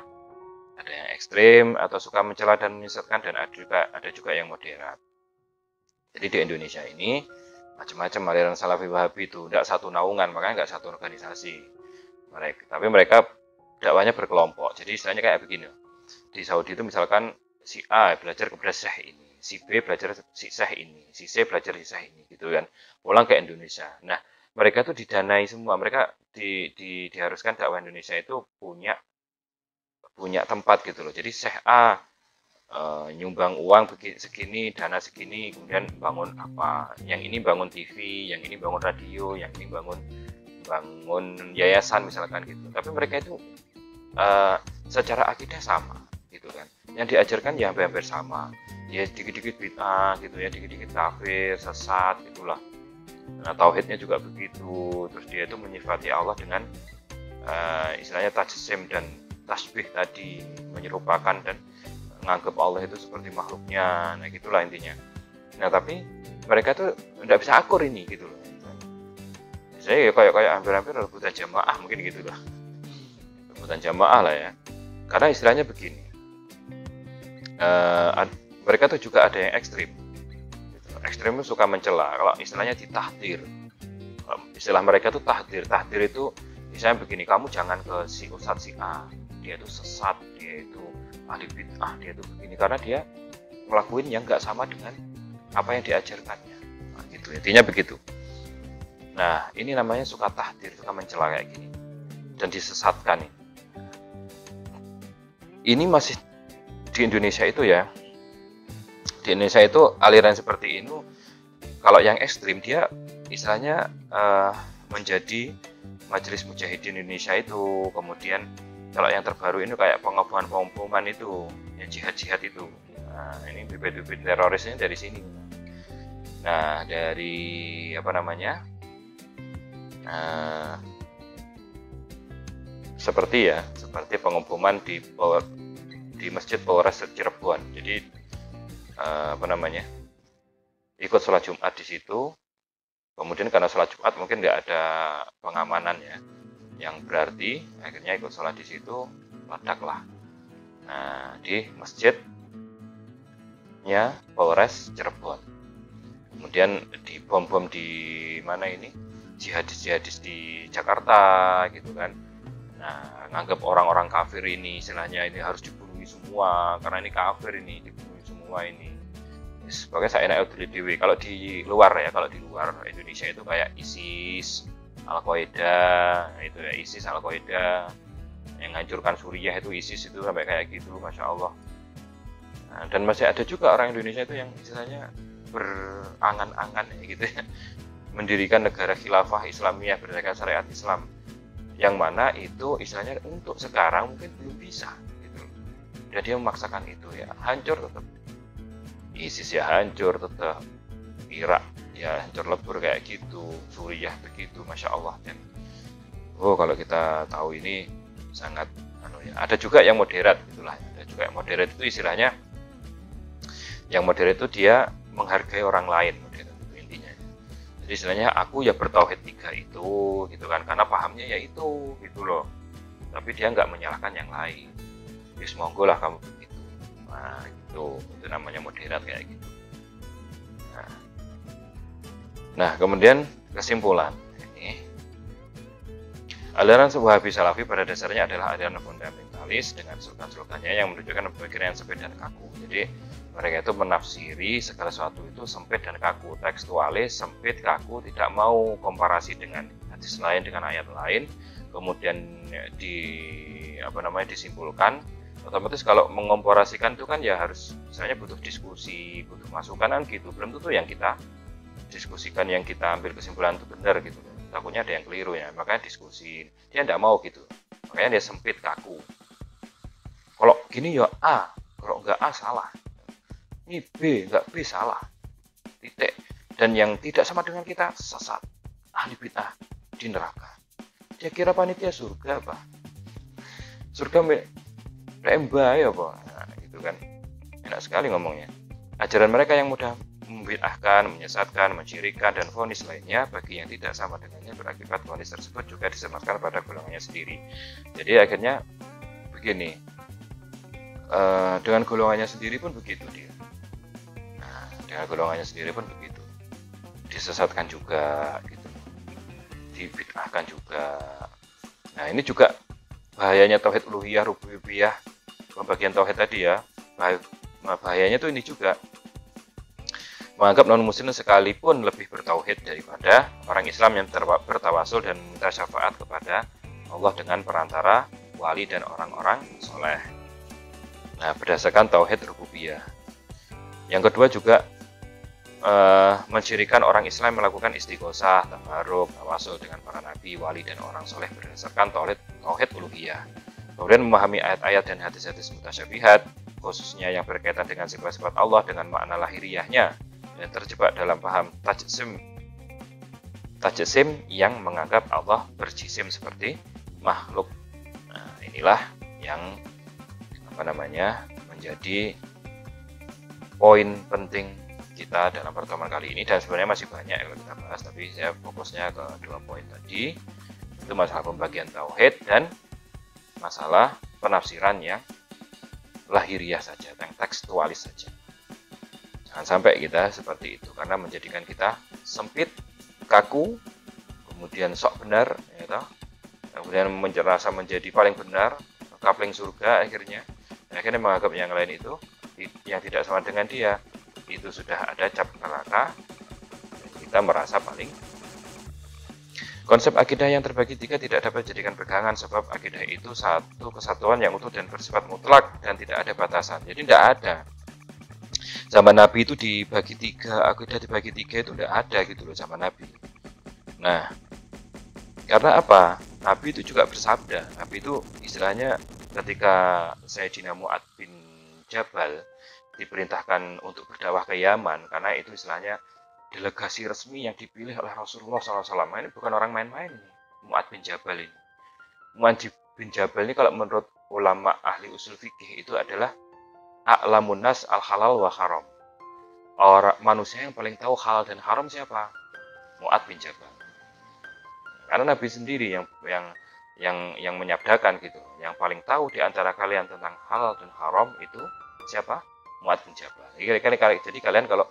Ada yang ekstrim atau suka mencela dan menyesatkan, dan ada juga yang moderat. Jadi di Indonesia ini macam-macam aliran Salafi Wahabi itu, tidak satu naungan, makanya nggak satu organisasi. Tapi mereka dakwahnya berkelompok. Jadi istilahnya kayak begini. Di Saudi itu misalkan si A belajar kepada Syekh ini, si B belajar si Syekh ini, si C belajar si Syekh ini, gitu kan. Pulang ke Indonesia. Nah, mereka tuh didanai semua. Mereka diharuskan dakwah Indonesia itu punya tempat gitu loh. Jadi Syekh A nyumbang uang segini, dana segini, kemudian bangun apa? Yang ini bangun TV, yang ini bangun radio, yang ini bangun yayasan misalkan gitu. Tapi mereka itu secara akidah sama gitu kan. Yang diajarkan ya hampir sama. Ya dikit-dikit bid'ah gitu ya, dikit-dikit kafir, sesat gitulah. Nah, tauhidnya juga begitu. Terus dia itu menyifati Allah dengan istilahnya tajsim dan tasbih tadi, menyerupakan dan menganggap Allah itu seperti makhluknya. Nah, gitulah intinya. Nah, tapi mereka tuh tidak bisa akur ini gitu loh. Saya kayak hampir-hampir rebutan jamaah mungkin gitu lah. Rebutan jamaah lah ya. Karena istilahnya begini. Mereka tuh juga ada yang ekstrim. Ekstrim itu suka mencela. Kalau istilahnya ditahdir, istilah mereka tuh tahdir. Tahdir itu misalnya begini, kamu jangan ke si Ustadz si A, dia itu sesat, dia itu ahli bid'ah, dia itu begini karena dia ngelakuin yang nggak sama dengan apa yang diajarkannya. Nah, gitu intinya begitu. Nah, ini namanya suka tahdir, suka mencela kayak gini dan disesatkan. Ini masih di Indonesia itu ya. Di Indonesia itu aliran seperti ini, kalau yang ekstrim dia istilahnya menjadi Majelis Mujahidin Indonesia itu. Kemudian kalau yang terbaru ini kayak pengeboman itu, yang jihad itu. Nah, ini bibit-bibit terorisnya dari sini. Nah, dari apa namanya? Seperti pengeboman di Masjid Polres Cirebon. Jadi ikut sholat Jumat di situ. Kemudian karena sholat Jumat mungkin nggak ada pengamanan ya, yang berarti akhirnya ikut sholat di situ, ledaklah. Nah, di masjidnya Polres Cirebon. Kemudian dibom di mana ini, jihadis di Jakarta gitu kan. Nah, nganggap orang-orang kafir ini istilahnya ini harus dibunuh semua karena ini kafir, ini dibunuh semua ini. Sebagai saya enak dewi. Kalau di luar Indonesia itu kayak ISIS, Al-Qaeda, itu ya ISIS, Al-Qaeda yang menghancurkan Suriah itu ISIS itu sampai kayak gitu, masya Allah. Nah, dan masih ada juga orang Indonesia itu yang istilahnya berangan-angan gitu ya, mendirikan negara khilafah Islamiyah berdasarkan syariat Islam, yang mana itu istilahnya untuk sekarang mungkin belum bisa gitu. Dan dia memaksakan itu, ya hancur tetap. ISIS ya hancur tetap, Irak ya hancur lebur kayak gitu, Suriah begitu, masya Allah. Dan kalau kita tahu ini sangat ada juga yang moderat itulah, ada juga yang moderat itu istilahnya, yang moderat itu dia menghargai orang lain, moderat itu intinya. Jadi istilahnya aku ya bertauhid 3 itu gitu kan, karena pahamnya ya itu gitu loh, tapi dia nggak menyalahkan yang lain. Yes, monggo lah kamu begitu. Nah itu namanya moderat kayak gitu. Nah kemudian kesimpulan, aliran Wahabi Salafi pada dasarnya adalah aliran fundamentalis dengan slogan-slogannya yang menunjukkan pemikiran yang sempit dan kaku. Jadi mereka itu menafsiri segala sesuatu itu sempit dan kaku, tekstualis, sempit, kaku, tidak mau komparasi dengan hadis lain, dengan ayat lain, kemudian disimpulkan. Otomatis kalau mengkomparasikan itu kan ya harus misalnya butuh diskusi, butuh masukan kan gitu. Belum tentu yang kita diskusikan, yang kita ambil kesimpulan itu benar gitu. Takutnya ada yang keliru ya, makanya diskusi. Dia tidak mau gitu, makanya dia sempit, kaku. Kalau gini ya A, kalau nggak A salah. Ini B, nggak B salah. Titik. Dan yang tidak sama dengan kita sesat, ahli bid'ah, di neraka. Dia kira panitia surga apa? Surga mbak ya apa? Nah, gitu kan. Enak sekali ngomongnya. Ajaran mereka yang mudah membid'ahkan, menyesatkan, mensyirikkan, dan vonis lainnya bagi yang tidak sama dengannya berakibat vonis tersebut juga disematkan pada golongannya sendiri. Jadi akhirnya begini, dengan golongannya sendiri pun begitu dia. Nah, dengan golongannya sendiri pun begitu, disesatkan juga, gitu, dibid'ahkan juga. Nah ini juga bahayanya tauhid uluhiyah, rububiyah, pembagian tauhid tadi ya. Bahayanya tuh ini juga, menganggap non-muslim sekalipun lebih bertauhid daripada orang Islam yang bertawasul dan minta syafaat kepada Allah dengan perantara wali dan orang-orang soleh. Nah, berdasarkan tauhid rububiyah. Yang kedua juga mensyirikan orang Islam melakukan istighosah, tabaruk, tawasul dengan para nabi, wali dan orang soleh berdasarkan tauhid uluhiyah. Kemudian memahami ayat-ayat dan hadis-hadis mutasyabihat, khususnya yang berkaitan dengan sifat-sifat Allah dengan makna lahiriahnya, dan terjebak dalam paham tajsim yang menganggap Allah berjisim seperti makhluk. Nah, inilah yang menjadi poin penting kita dalam pertemuan kali ini, dan sebenarnya masih banyak yang kita bahas, tapi saya fokusnya ke 2 poin tadi, itu masalah pembagian tauhid dan masalah penafsiran yang lahiriah saja, yang tekstualis saja. Jangan sampai kita seperti itu, karena menjadikan kita sempit, kaku, kemudian sok benar, ya, kemudian merasa menjadi paling benar, kapling surga akhirnya menganggap yang lain itu yang tidak sama dengan dia itu sudah ada cap neraka, dan kita merasa paling. Konsep akidah yang terbagi 3 tidak dapat dijadikan pegangan, sebab akidah itu satu kesatuan yang utuh dan bersifat mutlak dan tidak ada batasan. Jadi tidak ada. Zaman Nabi itu dibagi 3, akidah dibagi 3 itu tidak ada gitu loh zaman Nabi. Nah, karena apa? Nabi itu juga bersabda. Nabi itu istilahnya ketika Sayyidina Mu'ad bin Jabal diperintahkan untuk berdakwah ke Yaman, karena itu istilahnya delegasi resmi yang dipilih oleh Rasulullah SAW. Ini bukan orang main-main nih, Mu'ad bin Jabal ini. Mu'ad bin Jabal ini kalau menurut ulama ahli usul fikih itu adalah a'lamun nas al-halal wa haram. Orang manusia yang paling tahu halal dan haram siapa? Mu'ad bin Jabal. Karena Nabi sendiri yang menyabdakan gitu, yang paling tahu di antara kalian tentang halal dan haram itu siapa? Mu'ad bin Jabal. Jadi kalian kalau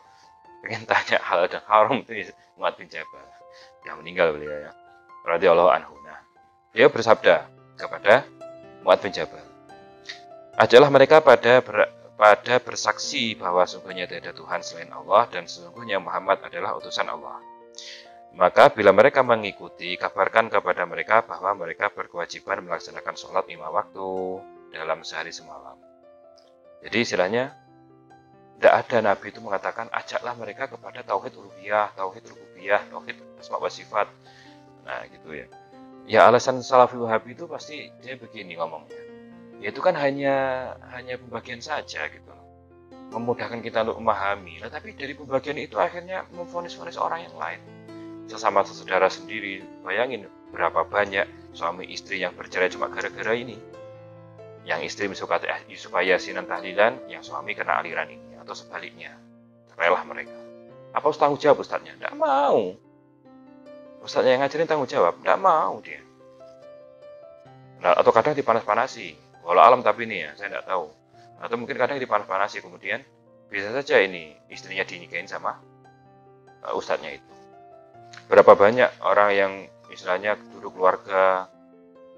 pengen tanya halal dan haram itu Mu'ad bin Jabal. Yang meninggal beliau ya, radhiyallahu anhu. Nah, dia bersabda kepada Mu'ad bin Jabal, ajalah mereka pada bersaksi bahwa sungguhnya tidak ada Tuhan selain Allah dan sesungguhnya Muhammad adalah utusan Allah. Maka bila mereka mengikuti, kabarkan kepada mereka bahwa mereka berkewajiban melaksanakan sholat 5 waktu dalam sehari semalam. Jadi istilahnya Tidak ada Nabi itu mengatakan ajaklah mereka kepada tauhid uluhiyah, tauhid rububiyah, tauhid asma wa sifat. Nah gitu ya. Ya alasan Salafi Wahabi itu pasti dia begini ngomongnya. Ya itu kan hanya pembagian saja gitu loh. Memudahkan kita untuk memahami. Nah, tapi dari pembagian itu akhirnya memvonis-vonis orang yang lain. Sesama saudara sendiri, bayangin berapa banyak suami istri yang bercerai cuma gara-gara ini. Yang istri suka yasinan tahlilan, yang suami kena aliran ini, atau sebaliknya. Rela mereka. Apa Ustaz tanggung jawab Ustaznya? Tidak mau. Ustaznya yang ngajarin tanggung jawab? Tidak mau dia. Nah, atau kadang dipanas-panasi. Walau alam tapi ini ya, saya tidak tahu. Atau mungkin kadang dipanas-panasi, kemudian bisa saja ini istrinya dinikahin sama ustadznya itu. Berapa banyak orang yang istilahnya duduk keluarga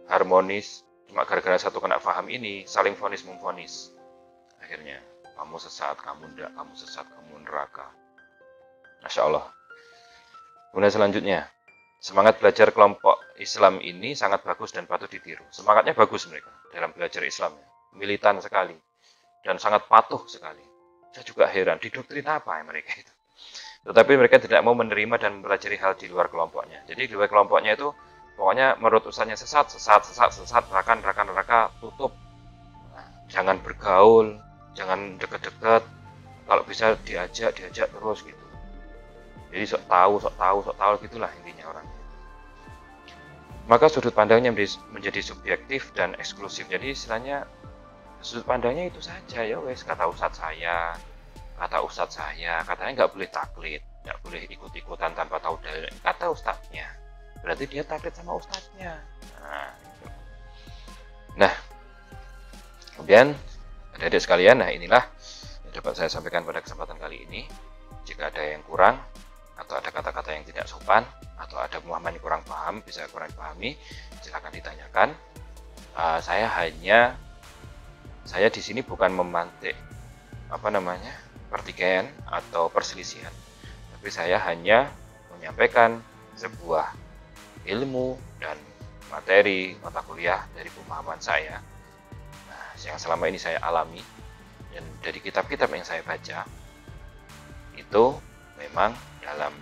harmonis, cuma gara-gara satu kena paham ini, saling vonis memvonis. Akhirnya, kamu sesat, kamu tidak, kamu sesat, kamu neraka. Masya Allah. Kemudian selanjutnya, semangat belajar kelompok Islam ini sangat bagus dan patut ditiru. Semangatnya bagus mereka dalam belajar Islamnya. Militan sekali. Dan sangat patuh sekali. Saya juga heran, didoktrin apa ya mereka itu. Tetapi mereka tidak mau menerima dan mempelajari hal di luar kelompoknya. Jadi di luar kelompoknya itu, pokoknya menurut ustaznya sesat, neraka, tutup. Nah, jangan bergaul, jangan deket-deket. Kalau bisa diajak terus gitu. Jadi sok tahu gitulah intinya orang. Maka sudut pandangnya menjadi subjektif dan eksklusif. Jadi istilahnya sudut pandangnya itu saja ya wes, kata ustadz saya, katanya nggak boleh taklid, nggak boleh ikut-ikutan tanpa tahu dalil, kata ustadznya, berarti dia taklid sama ustadznya. Nah kemudian adik-adik sekalian, nah inilah yang dapat saya sampaikan pada kesempatan kali ini. Jika ada yang kurang atau ada kata-kata yang tidak sopan atau ada pemahaman yang kurang paham, bisa kurang pahami, silakan ditanyakan. Saya di sini bukan memantik pertikaian atau perselisihan, tapi saya hanya menyampaikan sebuah ilmu dan materi mata kuliah dari pemahaman saya, yang selama ini saya alami, dan dari kitab-kitab yang saya baca itu memang dalam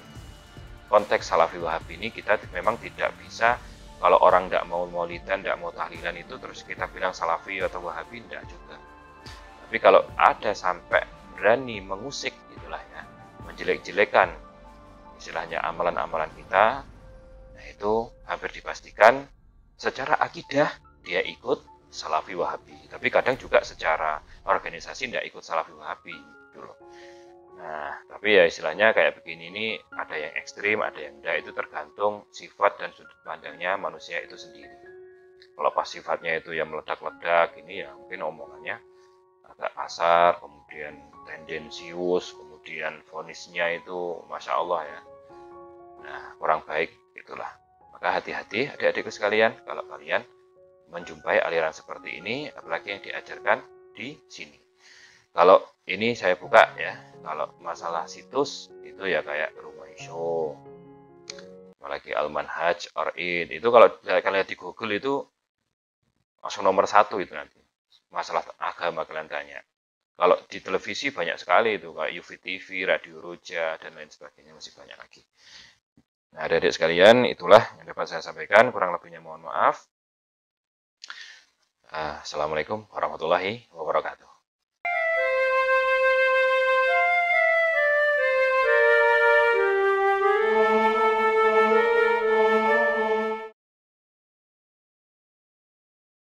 konteks Salafi Wahabi ini kita memang tidak bisa. Kalau orang tidak mau maulidan, tidak mau tahlilan itu terus kita bilang Salafi atau Wahabi, tidak juga. Tapi kalau ada sampai berani mengusik itulah ya, menjelek-jelekan istilahnya amalan-amalan kita, nah itu hampir dipastikan secara akidah dia ikut Salafi Wahabi. Tapi kadang juga secara organisasi tidak ikut Salafi Wahabi gitu loh. Nah, tapi ya istilahnya kayak begini ini ada yang ekstrim, ada yang enggak, itu tergantung sifat dan sudut pandangnya manusia itu sendiri. Kalau pas sifatnya itu yang meledak-ledak, ini ya mungkin omongannya agak kasar, kemudian tendensius, kemudian vonisnya itu Masya Allah ya. Nah, kurang baik itulah. Maka hati-hati adik-adikku sekalian, kalau kalian menjumpai aliran seperti ini, apalagi yang diajarkan di sini. Kalau ini saya buka ya, kalau masalah situs itu ya kayak Rumah Show, apalagi Al-Manhaj, Ar-Id, itu kalau kalian di Google itu langsung nomor 1 itu nanti. Masalah agama kalian tanya. Kalau di televisi banyak sekali itu, kayak UVTV, Radio Roja, dan lain sebagainya, masih banyak lagi. Nah, adik-adik sekalian, itulah yang dapat saya sampaikan, kurang lebihnya mohon maaf. Assalamualaikum warahmatullahi wabarakatuh.